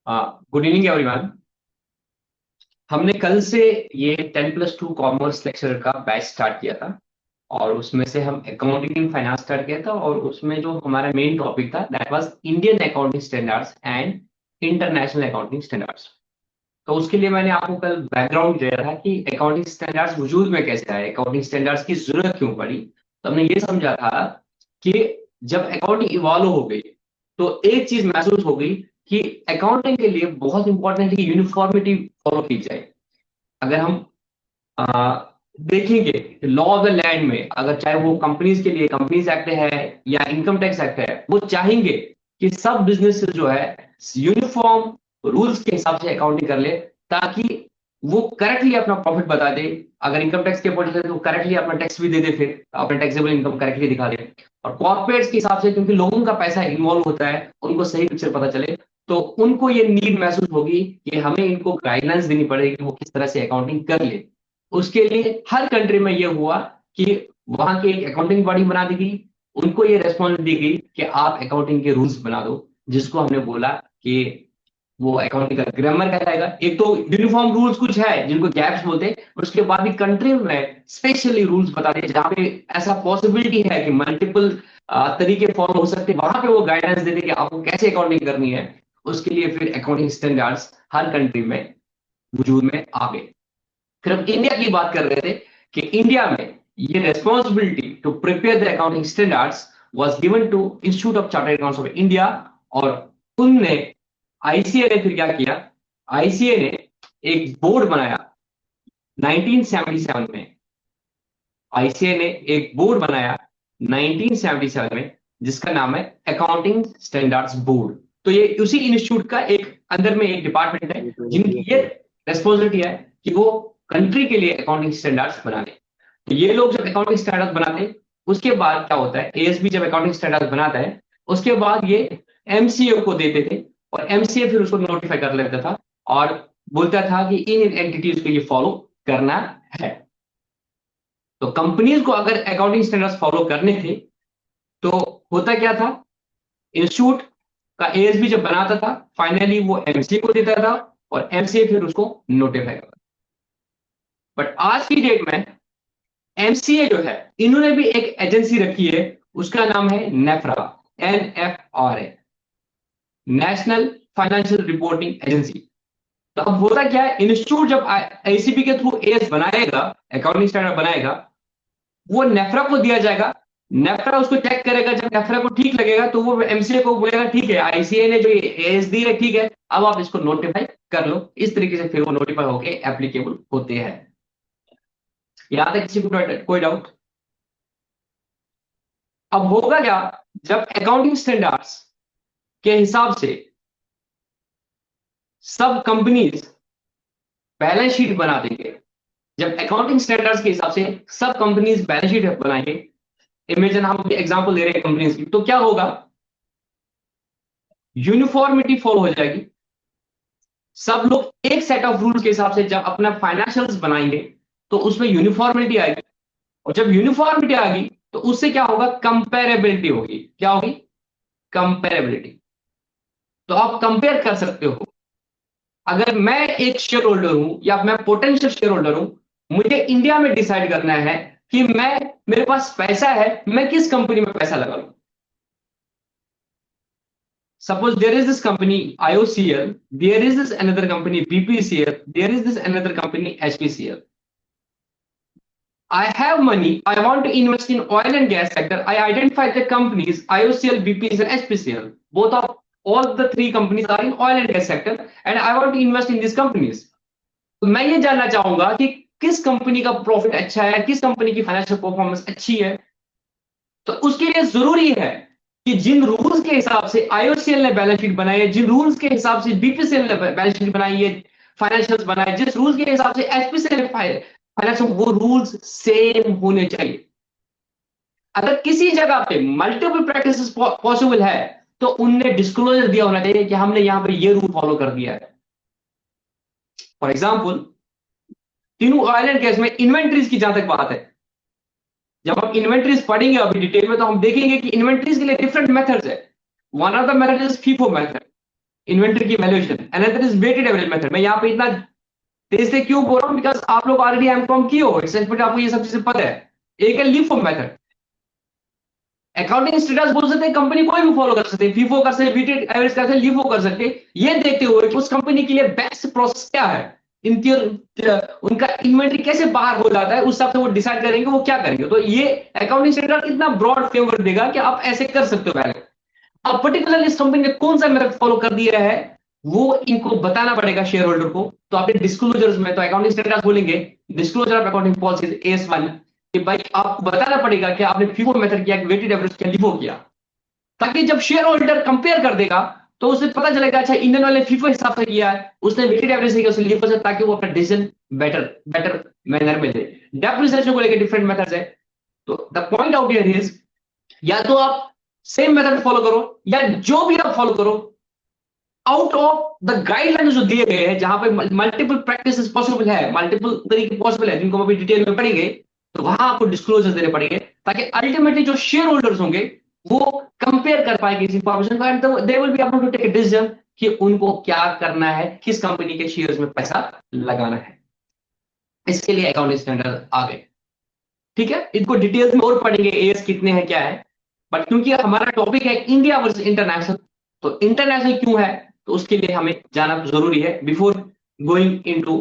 Good evening everyone. हमने कल से ये 10+2 कॉमर्स लेक्चर का बैच स्टार्ट किया था और उसमें से हम अकाउंटिंग इन फाइनेंस स्टार्ट किया था और उसमें जो हमारा मेन टॉपिक था that was Indian accounting standards and international accounting standards. तो उसके लिए मैंने आपको कल बैकग्राउंड दिया था कि अकाउंटिंग स्टैंडर्ड्स वजूद में कैसे आए, अकाउंटिंग स्टैंडर्ड्स की जरूरत क्यों पड़ी। तो हमने ये समझा था कि जब अकाउंटिंग इवॉल्व हो गई तो एक चीज महसूस हो गई कि अकाउंटिंग के लिए बहुत इंपॉर्टेंट है कि यूनिफॉर्मिटी फॉलो की जाए। अगर हम आ, देखेंगे लॉ ऑफ द लैंड में, अगर चाहे वो कंपनीज के लिए कंपनीज एक्ट है या इनकम टैक्स एक्ट है, वो चाहेंगे कि सब बिजनेस जो है यूनिफॉर्म रूल्स के हिसाब से अकाउंटिंग कर ले, ताकि वो करेक्टली अपना प्रॉफिट बता दे। अगर इनकम टैक्स के पॉइंट से तो करेक्टली अपना टैक्स भी दे दे, फिर अपना टैक्सेबल इनकम करेक्टली दिखा दे। और कॉर्पोरेट्स के हिसाब से क्योंकि लोगों का पैसा इन्वॉल्व होता है, उनको सही पिक्चर पता चले, तो उनको ये नीड महसूस होगी कि हमें इनको गाइडलाइंस देनी पड़ेगी कि वो किस तरह से अकाउंटिंग कर ले। उसके लिए हर कंट्री में ये हुआ कि वहां की एक अकाउंटिंग बॉडी बना दी गई, उनको ये रेस्पॉन्सिबिलिटी दी गई कि आप अकाउंटिंग के रूल्स बना दो, जिसको हमने बोला कि वो अकाउंटिंग का ग्रामर कहलाएगा। एक तो यूनिफॉर्म रूल्स कुछ है जिनको गैप्स बोलते हैं, और उसके बाद भी कंट्री में स्पेशली रूल्स बता दें जहाँ पे ऐसा पॉसिबिलिटी है कि मल्टीपल तरीके फॉलो हो सकते हैं, वहां पे वो गाइडेंस देते कि आपको कैसे अकाउंटिंग करनी है। उसके लिए फिर अकाउंटिंग स्टैंडर्ड्स हर कंट्री में वजूद में आ गए। फिर हम इंडिया की बात कर रहे थे कि इंडिया में ये responsibility to prepare the accounting standards was given to institute of chartered accounts of India. और उनने आईसीए ने फिर क्या किया, आईसीए ने एक बोर्ड बनाया 1977 में। आईसीए ने एक बोर्ड बनाया 1977 में जिसका नाम है अकाउंटिंग स्टैंडर्ड्स बोर्ड। तो ये उसी इंस्टीट्यूट का एक अंदर में एक डिपार्टमेंट है जिनकी ये रेस्पॉन्सिबिलिटी है कि वो कंट्री के लिए अकाउंटिंग स्टैंडर्ड्स बनाने। तो ये लोग जब अकाउंटिंग स्टैंडर्ड्स बनाते हैं, उसके बाद क्या होता है, एएसबी जब अकाउंटिंग स्टैंडर्ड्स बनाता है, उसके बाद ये एमसीए को देते थे और एमसीए फिर उसको नोटिफाई कर लेता था और बोलता था कि इन एंटिटीज को ये फॉलो करना है। तो कंपनीज को अगर अकाउंटिंग स्टैंडर्ड्स फॉलो करने थे तो होता क्या था, इंस्टीट्यूट का एएसबी जब बनाता था फाइनली वो एमसीए को देता था और एमसीए फिर उसको नोटिफाई करता। बट आज की डेट में एमसीए जो है, इन्होंने भी एक एजेंसी रखी है, उसका नाम है NEPRA, NFRA, national financial reporting agency. तो अब होता क्या है, इंस्टीट्यूट जब आईसीपी के थ्रू एएस बनाएगा, अकाउंटिंग स्टैंडर्ड बनाएगा, वो नेफ्रा को दिया जाएगा। नेफ्रा उसको चेक करेगा, जब नेफ्रा को ठीक लगेगा तो वो एमसीए को बोलेगा ठीक है, आईसीए ने जो एएस दी है ठीक है, अब आप इसको नोटिफाई कर लो। इस तरीके से फिर वो नोटिफाई होके एप्लीकेबल होते हैं। यहां तक किसी को कोई डाउट? अब होगा क्या, जब अकाउंटिंग स्टैंडर्ड्स के हिसाब से सब कंपनीज बैलेंस शीट बना देंगे, जब अकाउंटिंग स्टैंडर्ड्स के हिसाब से सब कंपनीज बैलेंस शीट बनाएंगे, इमेजिन हम एग्जांपल दे रहे हैं कंपनीज की, तो क्या होगा, यूनिफॉर्मिटी फॉलो हो जाएगी। सब लोग एक सेट ऑफ रूल्स के हिसाब से जब अपना फाइनेंशियल्स बनाएंगे तो उसमें यूनिफॉर्मिटी आएगी। और जब यूनिफॉर्मिटी आ गई तो उससे क्या होगा, कंपेरेबिलिटी होगी। क्या होगी? कंपेरेबिलिटी। तो आप कंपेयर कर सकते हो। अगर मैं एक शेयर होल्डर हूं या मैं पोटेंशियल शेयर होल्डर हूं, मुझे इंडिया में डिसाइड करना है कि मैं, मेरे पास पैसा है, मैं किस कंपनी में पैसा लगा लूं। Suppose there is this company IOCL, there is this another company BPCL, there is this another company HPCL. I have money, I want to invest in oil and gas sector. I identify the companies IOCL, BPCL, HPCL. Both of all the three companies are in oil and gas sector, and I want to invest in these companies. तो मैं ये जानना चाहूंगा कि किस company का profit अच्छा है, किस कंपनी की फाइनेंशियल परफॉर्मेंस अच्छी है। तो उसके लिए जरूरी है कि जिन रूल्स के हिसाब से आईओसीएल ने बैलेंस शीट बनाई है, जिन रूल्स के हिसाब से बीपीसीएल ने बैलेंस शीट बनाई है, फाइनेंशियल्स बनाए, जिस रूल्स के हिसाब से एचपीसीएल ने फाइनेंशियल, वो रूल्स सेम होने चाहिए। अगर किसी जगह पे मल्टीपल प्रैक्टिसेस पॉसिबल है तो उनने डिस्क्लोजर दिया होना चाहिए कि हमने यहां पे ये रूल फॉलो कर दिया है। फॉर एग्जाम्पल, तीनों ऑयल एंड गैस में इन्वेंट्रीज की जहां तक बात है, जब हम इन्वेंट्रीज पढ़ेंगे अभी डिटेल में तो हम देखेंगे कि इन्वेंट्रीज के लिए डिफरेंट मेथड्स है। One of the method is FIFO method. Inventory की valuation, another is weighted average method. मैं यहाँ पे इतना तेज से क्यों बोल रहा हूँ, बिकॉज आप लोग ऑलरेडी एमकॉम किए हो, इट्स आपको ये सब चीजें पता है। एक है लीफो मेथड, अकाउंटिंग स्टेटस बोल सकते हैं, कंपनी कोई भी फॉलो कर सकते हैं, फीफो कर सकते हैं, वेटेड एवरेज कर सकते हैं, लीफो कर सकते हैं, ये देखते हुए कि उस कंपनी के लिए बेस्ट प्रोसेस क्या है, उनका इन्वेंटरी कैसे बाहर हो जाता है, उस हिसाब से वो डिसाइड करेंगे वो क्या करेंगे। तो ये अकाउंटिंग स्टैंडर्ड इतना ब्रॉड फ्रेमवर्क देगा कि आप ऐसे कर सकते हो पहले। अब पर्टिकुलर इस कंपनी ने कौन सा मेथड फॉलो कर दिया है वो इनको बताना पड़ेगा शेयर होल्डर को। तो आपने डिस्क्लोजर्स में तो अकाउंटिंग स्टैंडर्ड्स बोलेंगे, disclosure of accounting policies AS1, कि भाई आपको बताना पड़ेगा कि आपने फीफो मेथड किया, वेटेड एवरेज किया, लिफो किया, ताकि जब शेयर होल्डर कंपेयर कर देगा तो उसे पता चलेगा अच्छा इंडियन वाले फीफो हिसाब से किया है, उसने वेटेड एवरेज से किया, उसने लिफो से, ताकि वो अपना डिसीजन बेटर बेटर मैनर में ले। डेप्रिसिएशन को लेकर डिफरेंट मेथड्स है। तो the point out here is, या तो आप सेम मेथड फॉलो करो, या जो भी आप फॉलो करो, आउट ऑफ द गाइडलाइंस जो दिए गए हैं, जहां पे मल्टीपल प्रैक्टिसेस पॉसिबल है, मल्टीपल तरीके पॉसिबल है, जिनको हम अभी डिटेल में पढ़ेंगे, तो वहां आपको डिस्क्लोजर देने पड़ेंगे, ताकि अल्टीमेटली जो शेयर होल्डर्स होंगे वो कंपेयर कर पाएंगे इस इंफॉर्मेशन को, and they will be able to take a decision कि उनको क्या करना है, किस कंपनी के शेयर्स में पैसा लगाना है। इसके लिए अकाउंटिंग स्टैंडर्ड आ गए। ठीक है, इनको डिटेल्स में और पढ़ेंगे, एएस कितने हैं क्या है, बट क्योंकि हमारा टॉपिक है इंडिया वर्सेस इंटरनेशनल, तो इंटरनेशनल क्यों है, तो उसके लिए हमें जाना जरूरी है before going into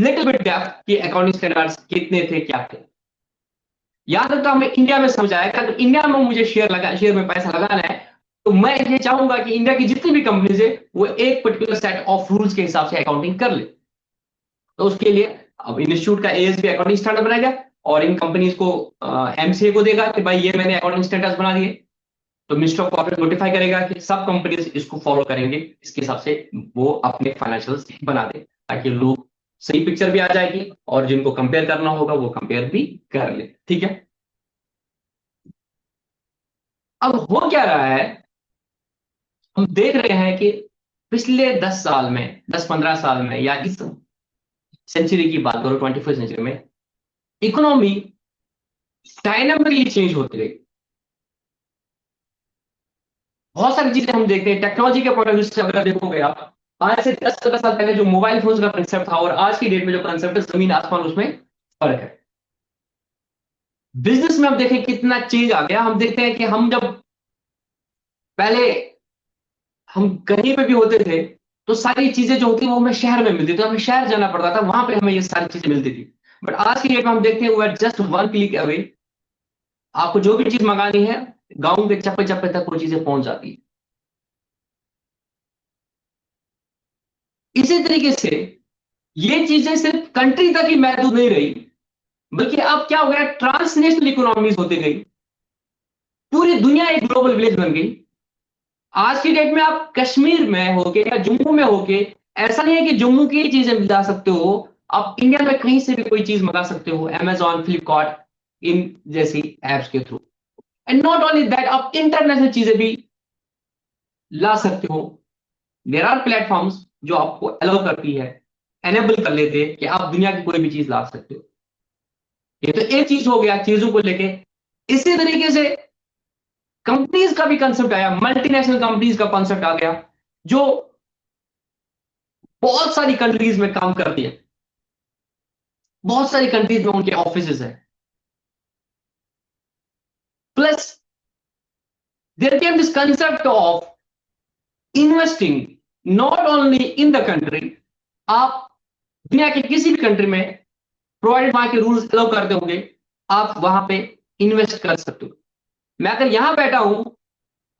little bit depth कि अकाउंटिंग स्टैंडर्ड्स कितने थे क्या थे। याद रखता हमें इंडिया में समझाया था, तो इंडिया में मुझे शेयर में पैसा लगाना है, तो मैं ये चाहूंगा कि इंडिया की जितनी भी कंपनीज है वो एक पर्टिकुलर सेट ऑफ रूल्स के हिसाब से अकाउंटिंग कर ले। तो उसके लिए अब इंस्टीट्यूट का एएसबी अकाउंटिंग स्टैंडर्ड बनाएगा, और इन कंपनीज को एमसीए को देगा कि भाई ये मैंने अकाउंटिंग स्टैंडर्ड्स बना दिए, तो मिनिस्टर ऑफ कॉर्पोरेट नोटिफाई करेगा कि सब कंपनीज इसको फॉलो करेंगे, इसके हिसाब से वो अपने फाइनेंशियल्स बना दे, ताकि लोग सही पिक्चर भी आ जाएगी, और जिनको कंपेयर करना होगा वो कंपेयर भी कर ले। ठीक है, अब हो क्या रहा है, हम देख रहे हैं कि पिछले 10 साल में, 10-15 साल में, या इस सेंचुरी की बात करो, 21st सेंचुरी में इकोनॉमी डायनामिकली चेंज होती रही। बहुत सारी चीजें हम देखते हैं टेक्नोलॉजी के पॉइंट ऑफ व्यू से, अगर देखोगे आप, आज से 10-15 साल पहले जो मोबाइल फोन का कंसेप्ट था और आज की डेट में जो कंसेप्ट है, जमीन आसमान उसमें फर्क है। बिजनेस में हम देखें कितना चेंज आ गया। हम देखते हैं कि हम जब पहले हम कहीं पे भी होते थे, तो सारी चीजें जो होती वो हमें शहर में मिलती थी, तो हमें शहर जाना पड़ता था, वहां पे हमें ये सारी चीजें मिलती थी। बट आज की डेट में हम देखते हैं we are just one click away, आपको जो भी चीज मंगानी है गांव के चप्पे चप्पे तक वो चीजें पहुंच जाती है। इसी तरीके से ये चीजें सिर्फ कंट्री तक ही महदूद नहीं रही, बल्कि अब क्या हो गया, ट्रांसनेशनल इकोनॉमीज होती गई, पूरी दुनिया एक ग्लोबल विलेज बन गई। आज की डेट में आप कश्मीर में होके या जम्मू में होके, ऐसा नहीं है कि जम्मू की ही चीजें मिला सकते हो, आप इंडिया में कहीं से भी कोई चीज मंगा सकते हो, अमेजॉन, फ्लिपकार्ट, इन जैसी एप्स के through. And not only that, आप इंटरनेशनल चीजें भी ला सकते हो। देर आर प्लेटफॉर्म्स जो आपको अलाउ करती है, एनेबल कर लेते हैं कि आप दुनिया की कोई भी चीज ला सकते हो। ये तो एक चीज हो गया चीजों को लेके। इसी तरीके से कंपनीज का भी कंसेप्ट आया, मल्टीनेशनल कंपनीज का कंसेप्ट आ गया, जो बहुत सारी कंट्रीज में काम करती है, बहुत सारी कंट्रीज में उनके ऑफिस है। Plus there came this concept of investing not only in the country, आप दुनिया के किसी भी कंट्री में, प्रोवाइडेड वहां के रूल्स अलाउ करते होंगे, आप वहां पे इन्वेस्ट कर सकते हो। मैं अगर यहां बैठा हूं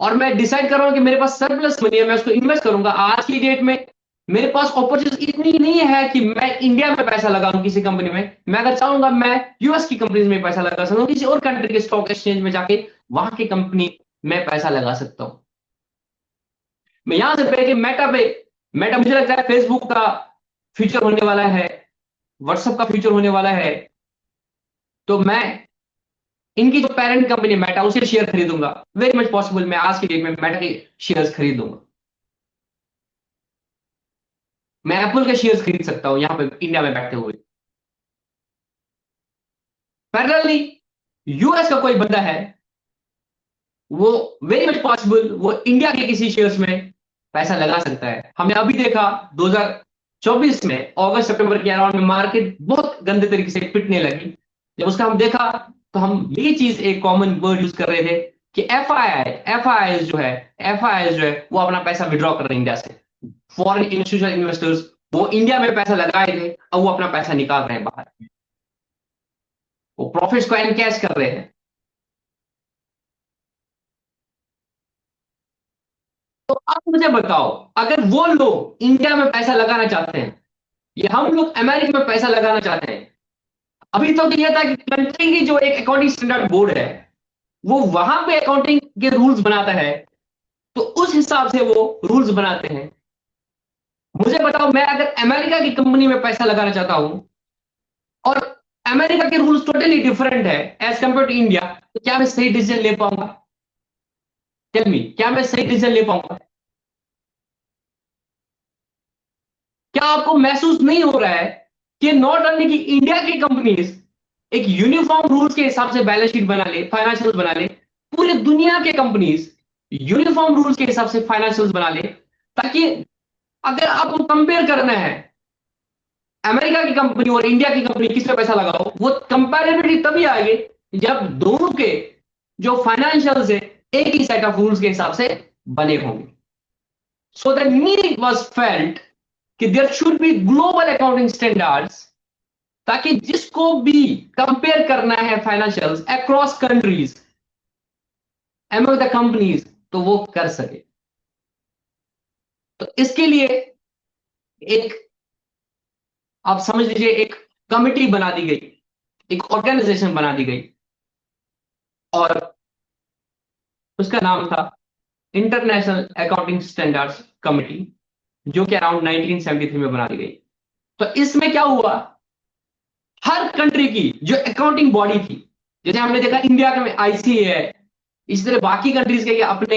और मैं डिसाइड कर रहा हूं कि मेरे पास सरप्लस मनी है, मैं उसको इन्वेस्ट करूंगा, आज की डेट में मेरे पास अपॉर्चुनिटी इतनी नहीं है कि मैं इंडिया में पैसा लगाऊं किसी कंपनी में। मैं अगर चाहूंगा मैं यूएस की कंपनीज में पैसा लगा सकता हूं, किसी और कंट्री के स्टॉक एक्सचेंज में जाके वहां की कंपनी में पैसा लगा सकता हूं। मैं यहां से पे कि मेटा मुझे लगता है फेसबुक का फ्यूचर होने वाला है, व्हाट्सएप का फ्यूचर होने वाला है, तो मैं इनकी जो पेरेंट कंपनी मेटा उसके शेयर खरीदूंगा, वेरी मच पॉसिबल मैं आज की डेट में मेटा के शेयर्स खरीदूंगा। मैं एप्पल के शेयर्स खरीद सकता हूं यहां पे इंडिया में बैठे हुए। पैरेलली यूएस का कोई बंदा है, वो वेरी मच पॉसिबल वो इंडिया के किसी शेयर्स में पैसा लगा सकता है। हमने अभी देखा 2024 में अगस्त सितंबर के अराउंड में मार्केट बहुत गंदे तरीके से पिटने लगी। जब उसका हम देखा तो हम ये चीज एक कॉमन वर्ड यूज कर रहे थे कि एफ आई एफ आई जो है वो अपना पैसा विड्रॉ कर रहे हैं इंडिया से। फॉरेन इंस्टीट्यूशनल इन्वेस्टर्स वो इंडिया में पैसा लगाए थे, अब वो अपना पैसा निकाल रहे हैं बाहर, वो प्रॉफिट्स को एनकैश कर रहे हैं। तो आप मुझे बताओ, अगर वो लोग इंडिया में पैसा लगाना चाहते हैं या हम लोग अमेरिका में पैसा लगाना चाहते हैं, अभी तो यह था कि कंट्री की जो एक अकाउंटिंग स्टैंडर्ड बोर्ड है वो वहां पे अकाउंटिंग के रूल्स बनाता है, तो उस हिसाब से वो रूल्स बनाते हैं। मुझे बताओ, मैं अगर अमेरिका की कंपनी में पैसा लगाना चाहता हूं और अमेरिका के रूल्स टोटली डिफरेंट है एज कंपेयर टू इंडिया, तो क्या मैं सही डिसीजन ले पाऊंगा? टेल मी, क्या मैं सही डिसीजन ले पाऊंगा? क्या आपको महसूस नहीं हो रहा है कि नॉट ओनली कि इंडिया की कंपनीज एक यूनिफॉर्म रूल्स के हिसाब से बैलेंस शीट बना ले, फाइनेंशियल बना ले, पूरी दुनिया के कंपनीज यूनिफॉर्म रूल्स के हिसाब से फाइनेंशियल बना ले, ताकि अगर आपको कंपेयर करना है अमेरिका की कंपनी और इंडिया की कंपनी किस पे पैसा लगाओ, वो कंपैरेबिलिटी तभी आएगी जब दोनों के जो फाइनेंशियल है एक ही सेट ऑफ रूल्स के हिसाब से बने होंगे। So the need was felt कि there should be global accounting standards, ताकि जिसको भी कंपेयर करना है financials across countries among the companies तो वो कर सके। तो इसके लिए एक, आप समझ लीजिए, एक कमिटी बना दी गई, एक ऑर्गेनाइजेशन बना दी गई, और उसका नाम था इंटरनेशनल अकाउंटिंग स्टैंडर्ड्स कमिटी, जो कि अराउंड 1973 में बना दी गई। तो इसमें क्या हुआ, हर कंट्री की जो अकाउंटिंग बॉडी थी, जैसे हमने देखा इंडिया में आईसीए है, इसी तरह बाकी कंट्रीज के अपने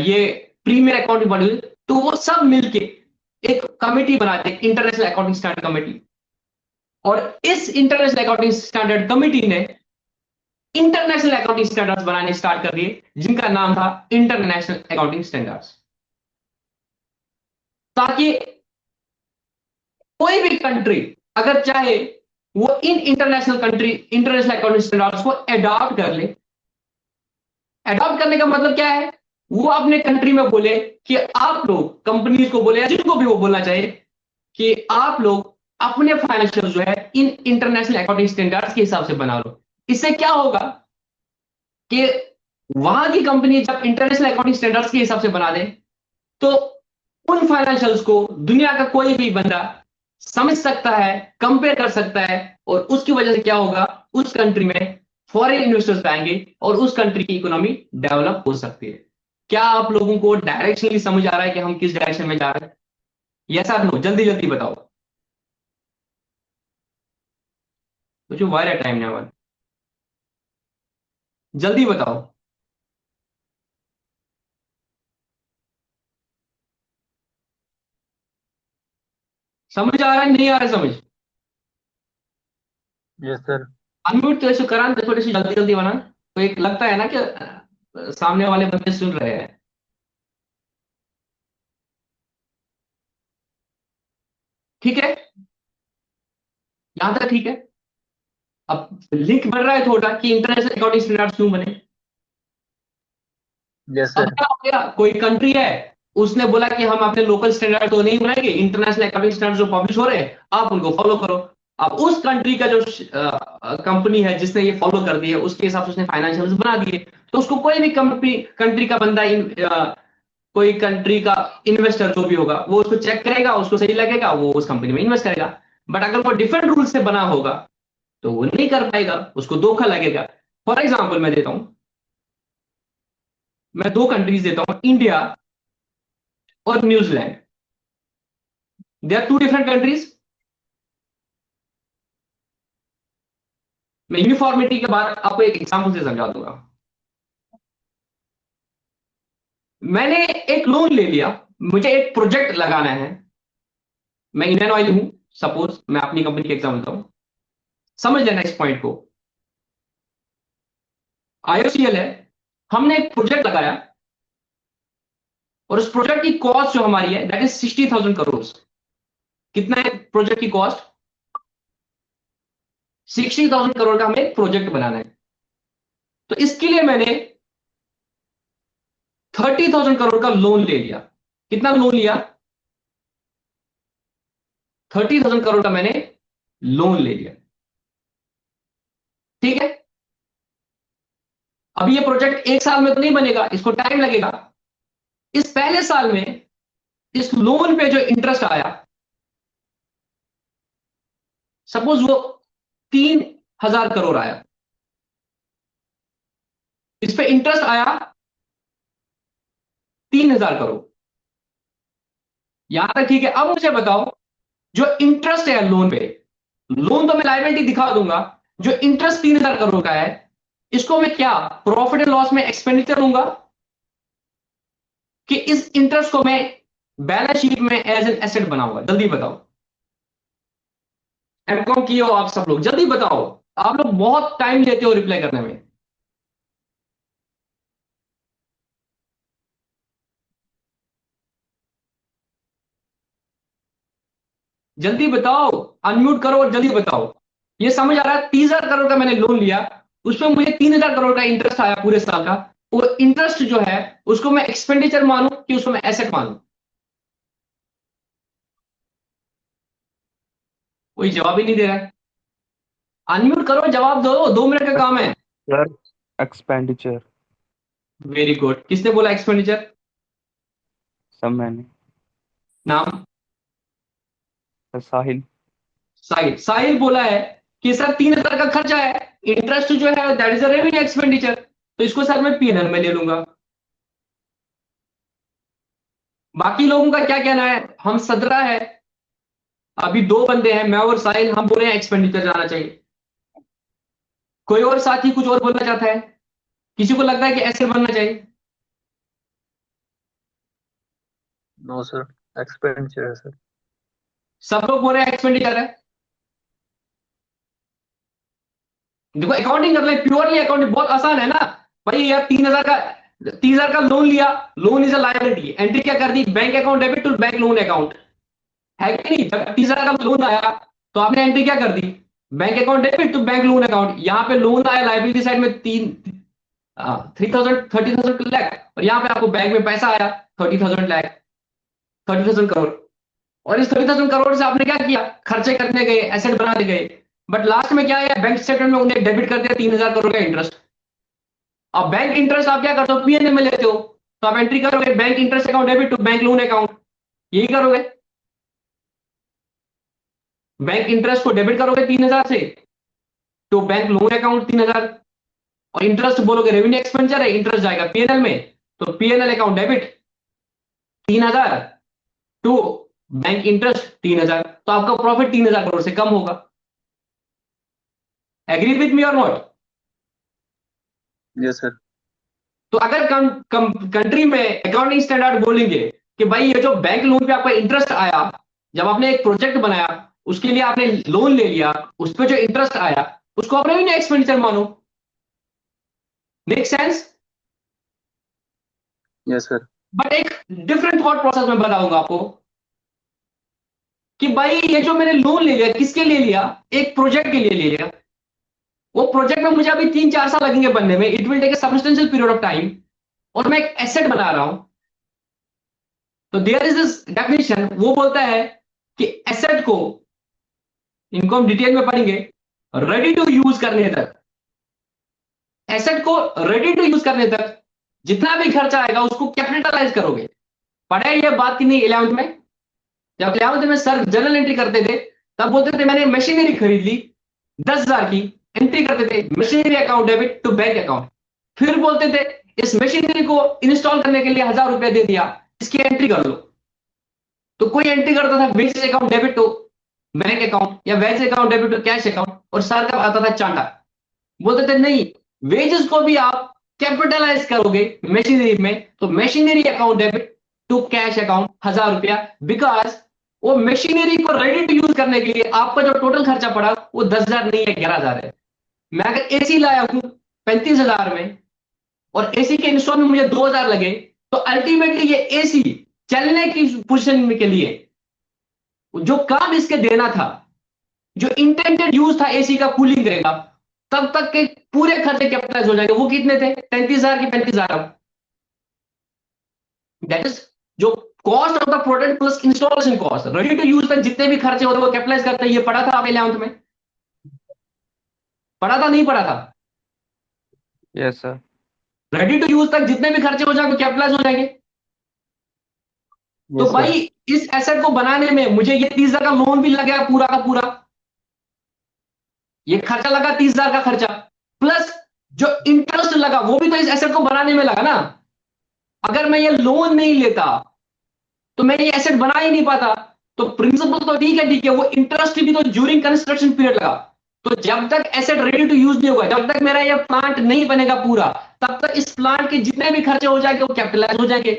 ये प्रीमियर अकाउंटिंग बॉडी, तो वो सब मिलके एक कमेटी बनाते हैं, इंटरनेशनल अकाउंटिंग स्टैंडर्ड कमेटी। और इस इंटरनेशनल अकाउंटिंग स्टैंडर्ड कमेटी ने इंटरनेशनल अकाउंटिंग स्टैंडर्ड्स बनाने स्टार्ट कर दिए, जिनका नाम था इंटरनेशनल अकाउंटिंग स्टैंडर्ड्स, ताकि कोई भी कंट्री अगर चाहे वो इन इंटरनेशनल अकाउंटिंग स्टैंडर्ड्स को अडॉप्ट कर ले। अडॉप्ट करने का मतलब क्या है, वो अपने कंट्री में बोले कि आप लोग कंपनीज को बोले या जिनको भी वो बोलना चाहिए कि आप लोग अपने फाइनेंशियल जो है इन इंटरनेशनल अकाउंटिंग स्टैंडर्ड्स के हिसाब से बना लो। इससे क्या होगा कि वहां की कंपनी जब इंटरनेशनल अकाउंटिंग स्टैंडर्ड्स के हिसाब से बना दे, तो उन फाइनेंशियल्स को दुनिया का कोई भी बंदा समझ सकता है, कंपेयर कर सकता है, और उसकी वजह से क्या होगा, उस कंट्री में फॉरेन इन्वेस्टर्स आएंगे और उस कंट्री की इकोनॉमी डेवलप हो सकती है। क्या आप लोगों को डायरेक्शनली समझ आ रहा है कि हम किस डायरेक्शन में जा रहे हैं? यस और नो, जल्दी जल्दी बताओ, कुछ वायरा टाइम ना, जल्दी बताओ। समझ आ रहा है नहीं आ रहा है समझ? Yes sir. अनम्यूट तो ऐसे करा ना, थोड़ी सी जल्दी जल्दी बना, तो एक लगता है ना कि सामने वाले बंदे सुन रहे हैं। ठीक है, यहां तक ठीक है। अब लिंक बन रहा है थोड़ा कि इंटरनेशनल अकाउंटिंग स्टैंडर्ड्स क्यों बने। यस अब सर। क्या हो गया, कोई कंट्री है, उसने बोला कि हम अपने लोकल स्टैंडर्ड तो नहीं बनाएंगे, इंटरनेशनल अकाउंटिंग स्टैंडर्ड जो पब्लिश हो रहे हैं आप उनको फॉलो करो। अब उस कंट्री का जो कंपनी है जिसने ये फॉलो कर दी है, उसके हिसाब से उसने फाइनेंशियल्स बना दिए, तो उसको कोई भी कंपनी कंट्री का बंदा कोई कंट्री का इन्वेस्टर जो भी होगा वो उसको चेक करेगा, उसको सही लगेगा वो उस कंपनी में इन्वेस्ट करेगा। बट अगर वो डिफरेंट रूल से बना होगा तो वो नहीं कर पाएगा, उसको धोखा लगेगा। फॉर एग्जाम्पल मैं देता हूं, मैं दो कंट्रीज देता हूं, इंडिया और New Zealand. They are two different countries. मैं यूनिफॉर्मिटी के बाद आपको एक एग्जाम्पल से समझा दूंगा। मैंने एक लोन ले लिया, मुझे एक प्रोजेक्ट लगाना है, मैं इंडियन ऑयल हूं, सपोज मैं अपनी कंपनी का एग्जाम्पल देता हूं, समझ लेना इस पॉइंट को। आईओसीएल है, हमने एक प्रोजेक्ट लगाया, और उस प्रोजेक्ट की कॉस्ट जो हमारी है दैट इज 60,000 करोड़। कितना है प्रोजेक्ट की कॉस्ट? 60,000 करोड़ का हमें एक प्रोजेक्ट बनाना है। तो इसके लिए मैंने 30,000 करोड़ का लोन ले लिया। कितना लोन लिया? 30,000 करोड़ का मैंने लोन ले लिया। ठीक है। अब ये प्रोजेक्ट एक साल में तो नहीं बनेगा, इसको टाइम लगेगा। इस पहले साल में इस लोन पे जो इंटरेस्ट आया, सपोज वो 3,000 करोड़ आया, इस पे इंटरेस्ट आया 3,000 करोड़। यहां तक ठीक है। अब मुझे बताओ, जो इंटरेस्ट है लोन पे, लोन तो मैं लायबिलिटी दिखा दूंगा, जो इंटरेस्ट 3,000 करोड़ का है, इसको मैं क्या प्रॉफिट एंड लॉस में एक्सपेंडिचर लूंगा, कि इस इंटरेस्ट को मैं बैलेंस शीट में एज एन एसेट बनाऊंगा? जल्दी बताओ। एमकॉम किए हो आप सब लोग, जल्दी बताओ। आप लोग बहुत टाइम लेते हो रिप्लाई करने में। जल्दी बताओ, अनम्यूट करो और जल्दी बताओ। ये समझ आ रहा है? 30,000 करोड़ का मैंने लोन लिया, उसमें मुझे 3,000 करोड़ का इंटरेस्ट आया पूरे साल का। वो इंटरेस्ट जो है उसको मैं एक्सपेंडिचर मानूं कि उसको मैं एसेट मानूं? कोई जवाब ही नहीं दे रहा है। अनम्यूट करो, जवाब दो, 2 मिनट का काम है। Sir, expenditure. Very good. किसने बोला एक्सपेंडिचर? सब मैंने। नाम? सर, साहिल। साहिल। साहिल बोला है कि सर 3,000 का खर्चा है, इंटरेस्ट जो है that is a revenue expenditure, तो इसको सर मैं पीएनएल में ले लूंगा। बाकी लोगों का क्या कहना है? हम 17 है, अभी 2 बंदे हैं, मैं और साहिल, हम बोले हैं एक्सपेंडिचर जाना चाहिए। कोई और साथी कुछ और बोलना चाहता है? किसी को लगता है कि ऐसे बनना चाहिए? नो सर, एक्सपेंडिचर है सर। सब लोग बोल रहे हैं एक्सपेंडिचर है। देखो अकाउंटिंग कर ले, प्योरली अकाउंटिंग बहुत आसान है ना भाई। यार 3,000 का लोन लिया, loan is a liability, entry क्या कर दी? Bank account debit to bank loan account, है कि नहीं? जब 30,000 का लोन आया तो आपने एंट्री क्या कर दी? Bank account debit to bank loan account. यहाँ पे लोन आया लाइबिलिटी साइड में 30,000 और यहाँ पे आपको बैंक में पैसा आया 30,000 30,000 करोड़। और इस 30,000 करोड़ से आपने क्या किया? खर्चे करने गए, एसेट बनाने गए, बट लास्ट में क्या है? बैंक स्टेटमेंट में उन्हें डेबिट कर दिया 3,000 करोड़ का इंटरेस्ट। अब बैंक इंटरेस्ट आप क्या करते हो? पीएनएल में लेते हो, तो आप एंट्री करोगे bank interest account debit to bank loan account, यही करोगे। बैंक इंटरेस्ट को डेबिट करोगे 3,000 से तो बैंक लोन अकाउंट 3,000, और इंटरेस्ट बोलोगे रेवेन्यू एक्सपेंडिचर है, इंटरेस्ट जाएगा पीएनएल में, तो PNL account debit 3,000 to bank interest 3,000, तो आपका प्रॉफिट 3,000 करोड़ से कम होगा। एग्री विथ मी और नॉट? Yes sir. तो अगर कंट्री में अकाउंटिंग स्टैंडर्ड बोलेंगे कि भाई ये जो बैंक लोन पे आपका इंटरेस्ट आया, जब आपने एक प्रोजेक्ट बनाया, उसके लिए आपने लोन ले लिया, उस पर जो इंटरेस्ट आया उसको आप रेवेन्यू एक्सपेंडिचर मानो। Make sense? Yes sir. But एक डिफरेंट थॉट प्रोसेस में बताऊंगा आपको कि भाई ये जो मैंने लोन ले लिया, किसके लिए लिया? एक प्रोजेक्ट के लिए ले लिया। वो प्रोजेक्ट में मुझे अभी 3-4 साल लगेंगे बनने में, it will take a substantial period of time, और मैं एक एसेट बना रहा हूं। तो देयर इज दिस डेफिनेशन, वो बोलता है कि एसेट को, इनको हम डिटेल में पढ़ेंगे, रेडी टू यूज करने तक, एसेट को रेडी टू यूज करने तक जितना भी खर्चा आएगा उसको कैपिटलाइज करोगे। पढ़े ये बात की नहीं 11th में? जब 11th में सर जर्नल एंट्री करते थे, तब बोलते थे मैंने मशीनरी खरीद ली 10,000 की, एंट्री करते थे machinery account debit to bank account. फिर बोलते थे इस मशीनरी को इंस्टॉल करने के लिए 1,000 रुपया दे दिया, इसकी एंट्री कर लो। तो कोई एंट्री करता था wages account debit to bank account, या wage account debit to cash account, और सर का आता था चांटा। बोलते थे नहीं, वेजेस को भी आप कैपिटलाइज करोगे मशीनरी में, तो machinery account debit to cash account 1,000 रुपया, बिकॉज वो मशीनरी को रेडी टू यूज करने के लिए आपका जो टोटल खर्चा पड़ा वो 10,000 नहीं है, 11,000 है। मैं अगर एसी लाया हूं 35,000 में, और एसी के इंस्टॉल में मुझे 2,000 लगे, तो अल्टीमेटली ये एसी चलने की पोजिशन के लिए जो काम इसके देना था, जो इंटेंडेड यूज था एसी का कूलिंग करेगा, तब तक के पूरे खर्चे कैपिटलाइज हो जाएंगे। वो कितने थे? 33,000 की 35,000। दैट इज जो cost of the product plus installation cost, ready to use तक जितने भी खर्चे होते हैं वो कैपिटलाइज करते हैं। ये पढ़ा था आप 11th में? पढ़ा था नहीं पढ़ा था? Yes sir. Ready to use तक जितने भी खर्चे हो जाएंगे वो कैपिटलाइज हो जाएंगे। तो यस सर। भाई इस एसेट को बनाने में मुझे ये 30,000 का लोन भी लगा पूरा का पूरा, ये खर्चा लगा 30,000 का खर्चा, प्लस जो इंटरेस्ट लगा वो भी तो इस एसेट को बनाने में लगा ना। अगर मैं ये लोन नहीं लेता तो मैं ये एसेट बना ही नहीं पाता। तो प्रिंसिपल तो ठीक है, वो इंटरेस्ट भी तो ड्यूरिंग कंस्ट्रक्शन पीरियड लगा। तो जब तक एसेट रेडी टू यूज नहीं होगा, जब तक मेरा ये प्लांट नहीं बनेगा पूरा, तब तक इस प्लांट के जितने भी खर्चे हो जाएंगे वो कैपिटलाइज हो जाएंगे।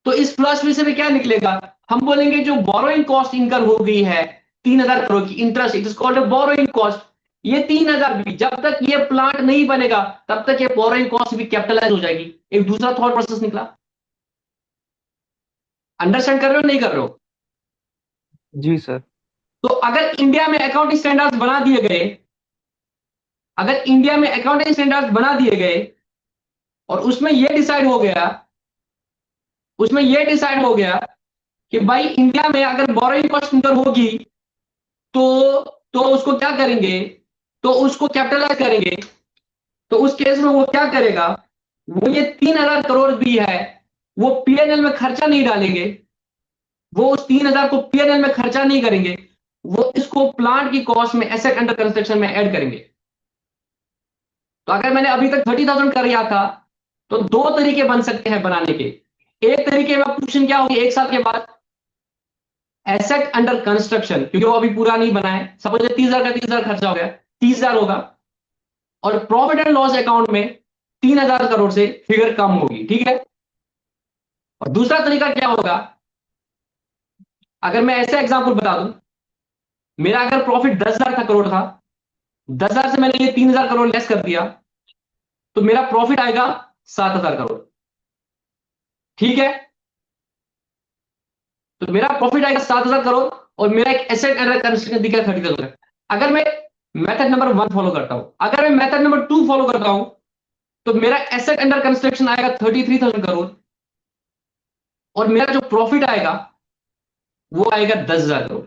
तो इस फिलॉसफी से भी क्या निकलेगा? हम बोलेंगे जो बोरोइंग कॉस्ट इनकर हो गई है 3,000 करोड़ की, interest, it is called borrowing cost. ये 3,000 भी जब तक ये प्लांट नहीं बनेगा तब तक ये बोरोइंग कॉस्ट भी कैपिटलाइज हो जाएगी। एक दूसरा थॉट प्रोसेस निकला। अंडरस्टैंड कर रहे हो नहीं कर रहे हो? जी सर। तो अगर इंडिया में अकाउंटिंग स्टैंडर्ड्स बना दिए गए, अगर इंडिया में अकाउंटिंग स्टैंडर्ड्स बना दिए गए और उसमें यह डिसाइड हो गया, उसमें यह डिसाइड हो गया कि भाई इंडिया में अगर बोरोइंग कॉस्ट इनकर होगी तो उसको क्या करेंगे? तो उसको कैपिटलाइज करेंगे। तो उस केस में वो क्या करेगा? वो ये 3,000 करोड़ भी है वो पीएनएल में खर्चा नहीं डालेंगे, वो उस 3,000 को पीएनएल में खर्चा नहीं करेंगे, वो इसको प्लांट की कॉस्ट में, एसेट अंडर कंस्ट्रक्शन में ऐड करेंगे। तो अगर मैंने अभी तक 30,000 कर लिया था तो दो तरीके बन सकते हैं बनाने के। एक तरीके में पोजीशन क्या होगी 1 साल के बाद, एसेट अंडर कंस्ट्रक्शन, क्योंकि वो अभी पूरा नहीं बना है, सपोज 30,000 का 30,000 खर्चा हो गया, 30,000 होगा, और प्रॉफिट एंड लॉस अकाउंट में 3,000 करोड़ से फिगर कम होगी, ठीक है। और दूसरा तरीका क्या होगा? अगर मैं ऐसे एग्जांपल बता दूं, मेरा अगर प्रॉफिट 10,000 का करोड़ था, 10,000 से मैंने ये 3,000 करोड़ लेस कर दिया, तो मेरा प्रॉफिट आएगा 7,000 करोड़, ठीक है। तो मेरा प्रॉफिट आएगा 7,000 करोड़ और मेरा एक एसेट अंडर कंस्ट्रक्शन दिखा 30,000। अगर मैं मेथड नंबर 1 फॉलो करता हूं, अगर मैं मेथड नंबर 2 फॉलो करता हूं, तो मेरा एसेट अंडर कंस्ट्रक्शन आएगा 33,000 करोड़ और मेरा जो प्रॉफिट आएगा वो आएगा 10,000 करोड़।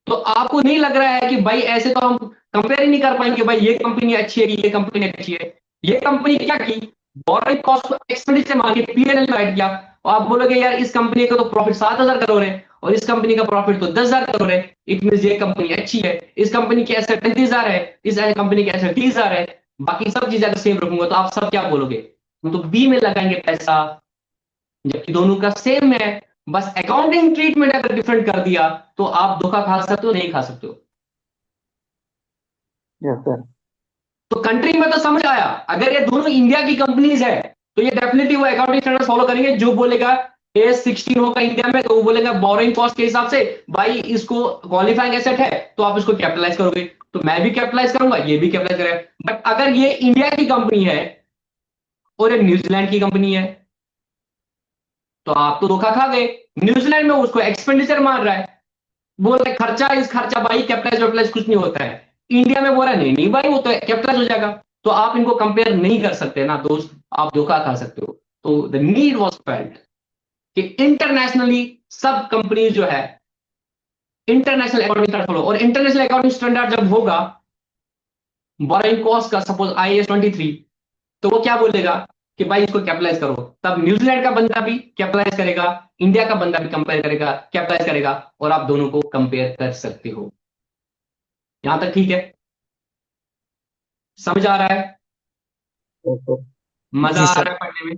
तो आपको नहीं लग रहा है कि भाई ऐसे तो हम कंपेयर ही नहीं कर पाएंगे, भाई ये कंपनी अच्छी है कि ये कंपनी अच्छी है? ये कंपनी क्या की, बोरोइंग कॉस्ट को एक्सपेंडिचर मान के पीएनएल में ऐड किया, और आप बोलोगे यार इस कंपनी का तो प्रॉफिट 7,000 करोड़ है और इस कंपनी का प्रॉफिट तो 10,000 करोड़ है, इट मीन ये कंपनी अच्छी है, इस कंपनी की एसेट 35,000 है, इस कंपनी की एसेट 30,000 है, बाकी सब चीजें अगर सेम रखूंगा तो आप सब क्या बोलोगे? हम तो बी में लगाएंगे पैसा, जबकि दोनों का सेम है। बस अकाउंटिंग ट्रीटमेंट अगर डिफरेंट कर दिया तो आप धोखा खा सकते हो, नहीं खा सकते हो। Yes sir. तो कंट्री में तो समझ आया, अगर ये दोनों इंडिया की कंपनीज है तो ये डेफिनेटली वो अकाउंटिंग स्टैंडर्ड फॉलो करेंगे। जो बोलेगा AS16 होगा इंडिया में तो वो बोलेगा बोरोइंग कॉस्ट के हिसाब से भाई इसको क्वालिफाइंग एसेट है तो आप इसको कैपिटलाइज करोगे, तो मैं भी कैपिटलाइज करूंगा, ये भी कैपिटलाइज करेगा। बट अगर ये इंडिया की कंपनी है और ये न्यूजीलैंड की कंपनी है तो आप तो धोखा खा गए। न्यूजीलैंड में उसको एक्सपेंडिचर मार रहा है, बोल रहे खर्चा इस खर्चा भाई कैपिटलाइज वैपिटलाइज कुछ नहीं होता है। इंडिया में बोल रहा है नहीं नहीं भाई वो तो कैपिटलाइज हो जाएगा। तो आप इनको कंपेयर नहीं कर सकते ना दोस्त, आप धोखा खा सकते हो। तो द नीड वॉज फेल्ट कि इंटरनेशनली सब कंपनी जो है इंटरनेशनल अकाउंटिंग स्टैंडर्ड फॉलो, और इंटरनेशनल अकाउंटिंग स्टैंडर्ड जब होगा बोरोइंग कॉस्ट का, सपोज IAS 23, तो वो क्या बोलेगा कि भाई इसको कैपिटलाइज करो, तब न्यूजीलैंड का बंदा भी कैपिटलाइज करेगा, इंडिया का बंदा भी कंपेयर करेगा, कैपिटलाइज करेगा, और आप दोनों को कंपेयर कर सकते हो। यहां तक ठीक है? समझ आ रहा है? Yes sir. मजा जी आ सर। रहा है पढ़ने में?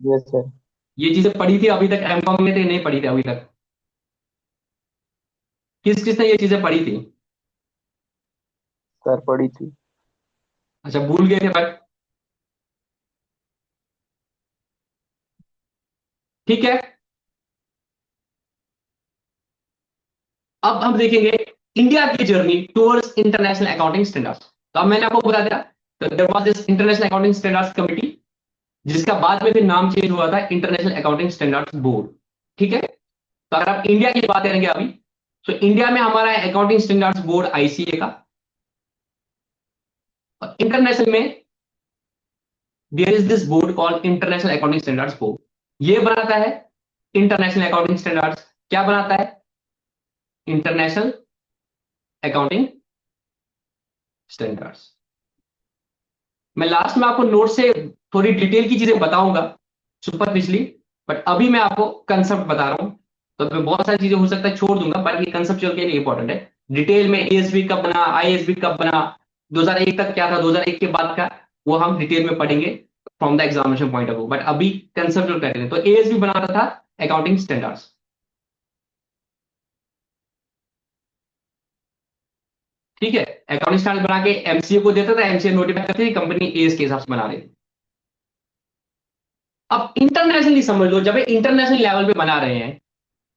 Yes sir. ये चीजें पढ़ी थी अभी तक एमकॉम में, तो नहीं पढ़ी थी अभी तक? किस किसने ये चीजें पढ़ी थी? सर पढ़ी थी। अच्छा भूल गए थे बट ठीक है। अब हम देखेंगे इंडिया की journey towards international accounting standards. तो अब मैंने आपको बता दिया, तो there was this international accounting standards committee, जिसका बाद में फिर नाम चेंज हुआ था इंटरनेशनल अकाउंटिंग स्टैंडर्ड्स बोर्ड। ठीक है, तो अगर आप इंडिया की बात करेंगे अभी, तो इंडिया में हमारा है अकाउंटिंग स्टैंडर्ड्स बोर्ड आईसीए का, और इंटरनेशनल में there is this board called international accounting standards board. ये बनाता है इंटरनेशनल अकाउंटिंग स्टैंडर्ड्स। क्या बनाता है? International accounting standards. मैं लास्ट में आपको नोट से थोड़ी डिटेल की चीजें बताऊंगा, सुपरफिशली, बट अभी मैं आपको कंसेप्ट बता रहा हूं। तो मैं बहुत सारी चीजें हो सकता है छोड़ दूंगा, बट ये कंसेप्चुअल के लिए इंपॉर्टेंट है। डिटेल में एएसबी कब बना, आईएसबी कब बना, 2001 तक क्या था, 2001 के बाद का, वो हम डिटेल में पढ़ेंगे from the examination point of view. But अभी कंसेप्चुअल कर रहे हैं, तो एएसबी बनाता था अकाउंटिंग स्टैंडर्ड्स। ठीक है, अकाउंटिंग स्टैंडर्ड बना के एमसीए को देता था, एमसीए नोटिफाई करती थी कंपनी एएस के हिसाब से बना रही थी। अब इंटरनेशनली समझ लो, जब इंटरनेशनल लेवल पे बना रहे हैं,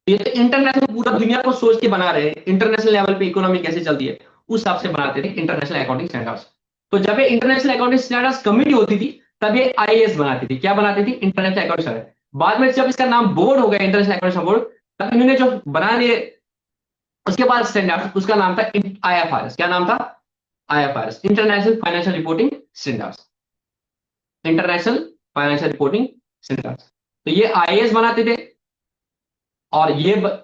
ये तो इंटरनेशनल पूरा दुनिया को सोच के बना रहे हैं, इंटरनेशनल लेवल पे इकोनॉमी कैसे चलती है उस हिसाब से बनाते थे इंटरनेशनल अकाउंटिंग स्टैंडर्ड्स। तो जब ये इंटरनेशनल अकाउंटिंग स्टैंडर्ड्स कमिटी होती थी, तब ये आईएएस बनाती थी। क्या बनाती थी? International accounting standard. बाद में जब इसका नाम बोर्ड हो गया, इंटरनेशनल अकाउंटिंग बोर्ड, तब इन्होंने जो बना दिए उसके बाद स्टैंडर्ड, उसका नाम था आईएफआरएस। क्या नाम था? IFRS, international financial reporting standards. International financial reporting standards. तो ये आईएएस बनाते थे, और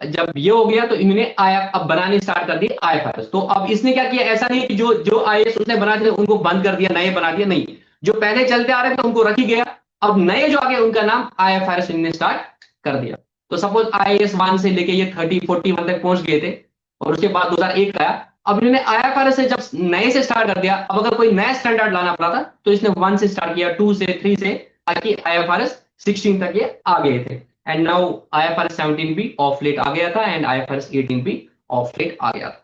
जब ये हो गया तो इन्होंने अब बनाने स्टार्ट कर दिए आईएफआरएस। तो अब इसने क्या किया, ऐसा नहीं है कि जो जो आईएएस उसने बना दिए उनको बंद कर दिया, नए बना दिया, नहीं, जो पहले चलते आ रहे थे उनको रखी गया। अब नए जो आगे उनका नाम आईएफआरएस इन्होंने स्टार्ट कर दिया। तो सपोज आईएएस 1 से लेके ये 30-41 तक पहुंच गए थे, और उसके बाद 2001 आया। अब इन्होंने आईएफआरएस से जब नए से स्टार्ट कर दिया, अब अगर कोई नया स्टैंडर्ड लाना पड़ा था तो इसने 1 से स्टार्ट किया, 2 से, 3 से, ताकि आईएफआरएस 16 तक ये आ गए थे। एंड नाउ आईएफआरएस 17 भी ऑफ लेट आ गया था, एंड आईएफआरएस 18 भी ऑफ लेट आ गया था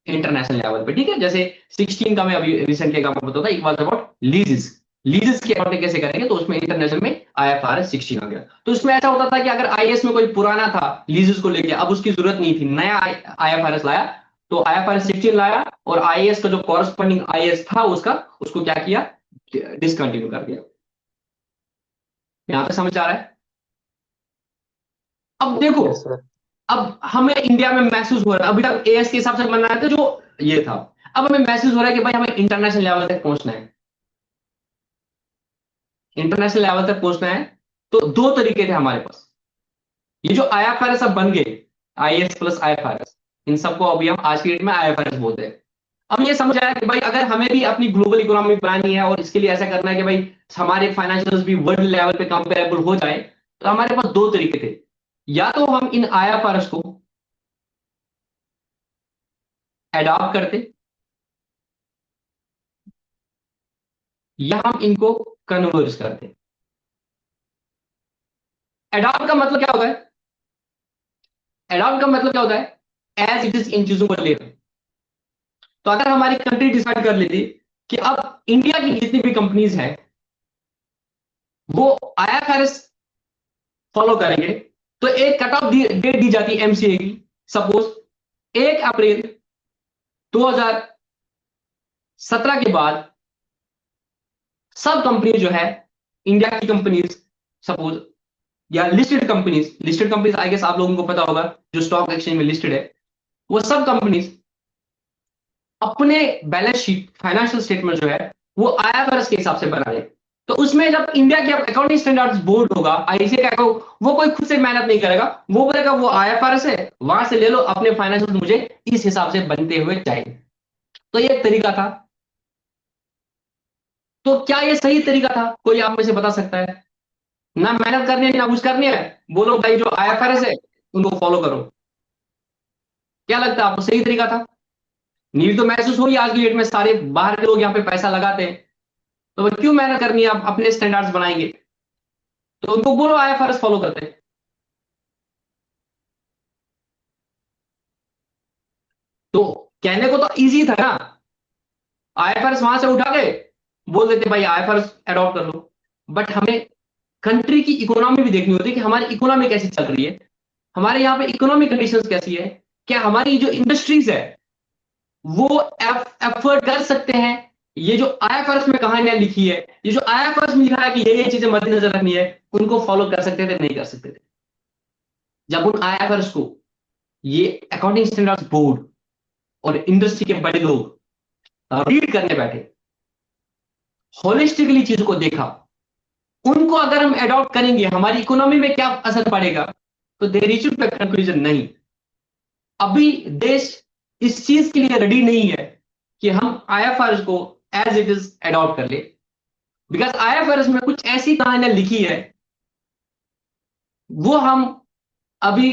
इंटरनेशनल लेवल पे। ठीक है, जैसे 16 का मैं अभी रिसेंटली एग्जांपल बताता हूं, इट वाज अबाउट लीजेस। लीजेस की अकाउंटिंग कैसे करेंगे, तो उसमें इंटरनेशनल में आईएफआरएस 16 आ गया। तो इसमें ऐसा होता था कि अगर आईएएस में कोई पुराना था लीजेस को लेके, अब उसकी जरूरत नहीं थी, नया आईएफआरएस लाया, तो आईएफआरएस 16 लाया, और आईएएस का जो कॉरस्पॉन्डिंग आईएएस था उसका, उसको क्या किया, डिसकंटिन्यू कर दिया। यहां पे समझ आ रहा है? अब देखो, यस सर। अब हमें इंडिया में महसूस हो रहा है, अभी तक एएस के हिसाब से बन रहा था जो ये था, अब हमें महसूस हो रहा है कि भाई हमें इंटरनेशनल लेवल तक पहुंचना है। इंटरनेशनल लेवल तक पहुंचना है, तो दो तरीके थे हमारे पास। ये जो आईएफआरएस अब बन गए, आईएएस प्लस आईएफआरएस, इन सबको अभी हम आज की डेट में आईएफआरएस बोलते हैं। अब ये समझ आया कि भाई अगर हमें भी अपनी ग्लोबल इकोनॉमी बनानी है, और इसके लिए ऐसा करना है कि भाई हमारे फाइनेंशियल्स भी वर्ल्ड लेवल पे कंपेरेबल हो जाए, तो हमारे पास दो तरीके थे। या तो हम इन आईएफआरएस को एडॉप्ट करते, या हम इनको कन्वर्ज करते। एडॉप्ट का मतलब क्या होता है? एडॉप्ट का मतलब क्या होता है? एज इट इज इन चीजों को लेना। तो अगर हमारी कंट्री डिसाइड कर लेती कि अब इंडिया की जितनी भी कंपनीज हैं वो आईएफआरएस फॉलो करेंगे, तो एक कट ऑफ डेट दी जाती है एमसीए की, सपोज 1 अप्रैल 2017 के बाद सब कंपनी जो है, इंडिया की कंपनीज सपोज, या लिस्टेड कंपनीज आई गेस आप लोगों को पता होगा, जो स्टॉक एक्सचेंज में लिस्टेड है, वो सब कंपनीज अपने बैलेंस शीट, फाइनेंशियल स्टेटमेंट जो है, वो आईएफआरएस के हिसाब से बना रहे हैं। तो उसमें जब इंडिया की अकाउंटिंग स्टैंडर्ड्स बोर्ड होगा, आईसीए का अकाउंट, वो कोई खुद से मेहनत नहीं करेगा, वो बोलेगा वो आईएफआरएस है, वहां से ले लो, अपने फाइनेंशियल मुझे इस हिसाब से बनते हुए चाहिए। तो ये एक तरीका था। तो क्या ये सही तरीका था? कोई आप में से बता सकता है? ना मेहनत करनी है ना कुछ करनी है, बोलो भाई जो आईएफआरएस है उनको फॉलो करो। क्या लगता है आपको, सही तरीका था? नीड तो महसूस हुई आज की डेट में, सारे बाहर के लोग यहाँ पे पैसा लगाते हैं, तो वो क्यों मेहनत करनी है, आप अपने स्टैंडर्ड्स बनाएंगे, तो उनको बोलो आईएफआरएस फॉलो करते हैं। तो कहने को तो इजी था ना, आईएफआरएस वहां से उठा के बोल देते भाई आईएफआरएस अडॉप्ट कर लो। बट हमें कंट्री की इकोनॉमी भी देखनी होती है कि हमारी इकोनॉमी कैसी चल रही है, हमारे यहाँ पे इकोनॉमिक कंडीशंस कैसी है, क्या हमारी जो इंडस्ट्रीज है वो एफर्ट कर सकते हैं ये जो आईएफआरएस में कहानियां लिखी है, ये जो आईएफआरएस में लिखा है कि ये चीजें मद्देनजर रखनी है, उनको फॉलो कर सकते थे, नहीं कर सकते थे। जब उन आईएफआरएस को ये अकाउंटिंग स्टैंडर्ड्स बोर्ड और इंडस्ट्री के बड़े लोग रीड करने बैठे, होलिस्टिकली चीजों को देखा, उनको अगर हम अडॉप्ट करेंगे हमारी इकोनॉमी में क्या असर पड़ेगा, तो they reach to the conclusion नहीं, अभी देश इस चीज के लिए रेडी नहीं है कि हम आईएफआरएस को एज इट इज अडॉप्ट कर ले। बिकॉज आईएफआरएस में कुछ ऐसी कहानियां लिखी है, वो हम अभी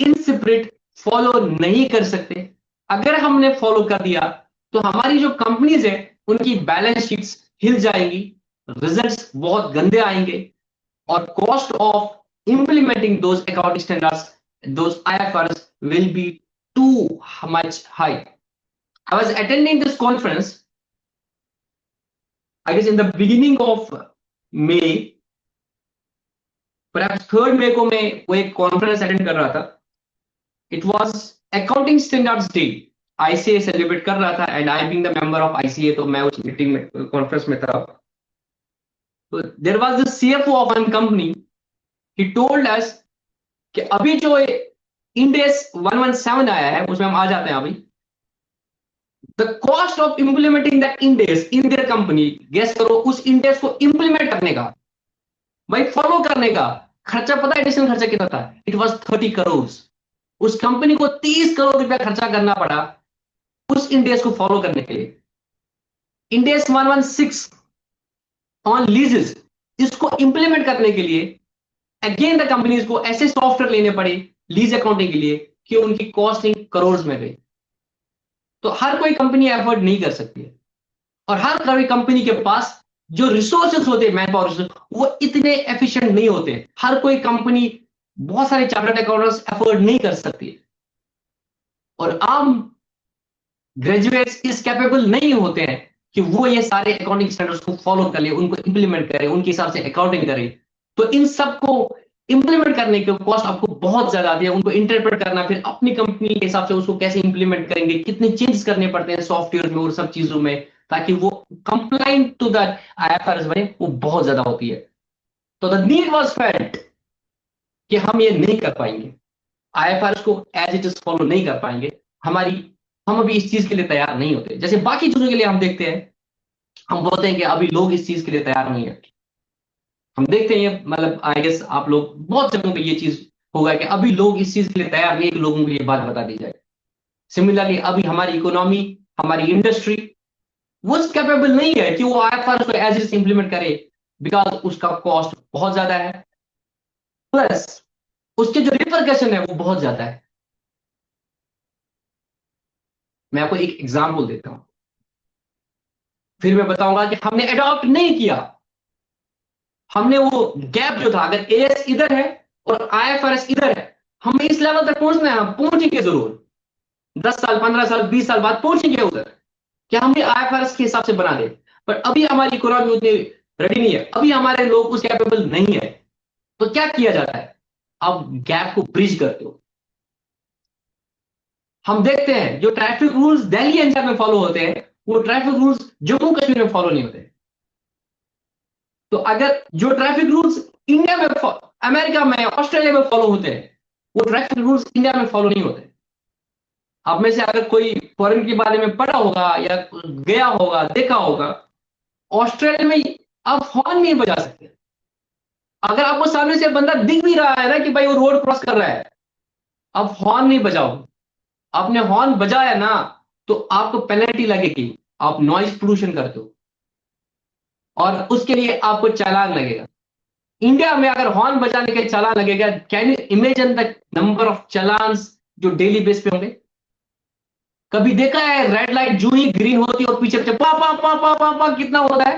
इन सेपरेट फॉलो नहीं कर सकते। अगर हमने फॉलो कर दिया तो हमारी जो कंपनीज है उनकी बैलेंस शीट्स हिल जाएंगी, रिजल्ट्स बहुत गंदे आएंगे, और cost of implementing those accounting standards, those IFRS will be too much high. I was attending this conference, I guess in the beginning of May, perhaps 3rd May को मैं वो एक conference attend कर रहा था। It was accounting standards day, ICA celebrate कर रहा था, and I being the member of ICA, तो मैं उस मीटिंग में कॉन्फ्रेंस में था। तो there was the CFO of one company, he told us कि अभी जो इंडेस 117 आया है, उसमें हम आ जाते हैं अभी, the cost of implementing that Ind AS in their company, guess करो उस इंडेस को इंप्लीमेंट करने का, भाई फॉलो करने का खर्चा, पता है एडिशनल खर्चा कितना था? It was 30 crore. उस कंपनी को 30 करोड़ रुपया खर्चा करना पड़ा उस इंडेस को फॉलो करने के लिए। इंडेस 116 ऑन लीजेस, इसको इंप्लीमेंट करने के लिए अगेन द कंपनीज को ऐसे सॉफ्टवेयर लेने पड़े लीज अकाउंटिंग के लिए कि उनकी कॉस्टिंग करोड़ में गई। तो हर कोई कंपनी एफर्ट नहीं कर सकती है, और हर कोई कंपनी के पास जो रिसोर्सेस होते हैं, मैन पावर, वो इतने एफिशिएंट नहीं होते। हर कोई कंपनी बहुत सारे चार्टर्ड अकाउंटेंट्स एफर्ट नहीं कर सकती, और आम ग्रेजुएट्स इस कैपेबल नहीं होते हैं कि वो ये सारे अकाउंटिंग स्टैंडर्ड्स को फॉलो कर ले, उनको इंप्लीमेंट करे, उनके हिसाब से अकाउंटिंग करे। तो इन सबको इंप्लीमेंट करने के कॉस्ट आपको बहुत ज्यादा आती है, उनको इंटरप्रेट करना, फिर अपनी कंपनी के हिसाब से उसको कैसे इंप्लीमेंट करेंगे, कितने चेंजेस करने पड़ते हैं सॉफ्टवेयर में और सब चीजों में, ताकि वो कंप्लाइंट टू द आईएफआरएस बने, वो बहुत ज्यादा होती है। तो द नीड वाज फेल्ट कि हम ये नहीं कर पाएंगे, आईएफआरएस को एज इट इज फॉलो नहीं कर पाएंगे, हम अभी इस चीज के लिए तैयार नहीं होते। जैसे बाकी चीजों के लिए हम देखते हैं, हम बोलते हैं कि अभी लोग इस चीज के लिए तैयार नहीं है। हम देखते हैं, मतलब आई गेस आप लोग बहुत जगहों पे ये चीज होगा कि अभी लोग इस चीज के लिए तैयार नहीं है कि लोगों को ये बात बता दी जाए। सिमिलरली अभी हमारी इकोनॉमी, हमारी इंडस्ट्री वो कैपेबल नहीं है कि वो आईएफआरएस को एज इट इंप्लीमेंट करे, बिकॉज उसका कॉस्ट बहुत ज्यादा है, प्लस उसके जो रिपरकशन है वो बहुत ज्यादा है। मैं आपको एक एग्जांपल देता हूं, फिर मैं बताऊंगा कि हमने अडॉप्ट नहीं किया। हमने वो गैप जो था, अगर एएस इधर है और आईएफआरएस इधर है, हमें इस लेवल तक पहुंचना है, हम पहुंचेंगे जरूर, 10 साल 15 साल 20 साल बाद पहुंचेंगे उधर, कि हम भी आईएफआरएस के हिसाब से बना दे। पर अभी हमारी इकोनॉमी उतनी रेडी नहीं है, अभी हमारे लोग उस कैपेबल नहीं है। तो क्या किया जाता है? अब गैप को ब्रिज करते हो। हम देखते हैं जो ट्रैफिक रूल्स दिल्ली एनसीआर में फॉलो होते हैं, वो ट्रैफिक रूल्स जम्मू कश्मीर में फॉलो नहीं होते। तो अगर जो ट्रैफिक रूल्स इंडिया में, अमेरिका में, ऑस्ट्रेलिया में फॉलो होते हैं, वो ट्रैफिक रूल्स इंडिया में फॉलो नहीं होते। आप में से अगर कोई फॉरेन के बारे में पढ़ा होगा या गया होगा, देखा होगा, ऑस्ट्रेलिया में आप हॉर्न नहीं बजा सकते। अगर आपको सामने से बंदा दिख भी रहा है ना कि भाई वो रोड क्रॉस कर रहा है, आप हॉर्न नहीं बजाओ। आपने हॉर्न बजाया ना तो आपको पेनल्टी लगेगी, आप नॉइज पोल्यूशन करते हो, और उसके लिए आपको चालान लगेगा। इंडिया में अगर हॉर्न बजाने के चालान लगेगा, can you imagine the number of challans जो डेली बेस पे होंगे? कभी देखा है रेड लाइट जो ही ग्रीन होती है और पीछे पीछे पा पा पा पा पा पा कितना होता है?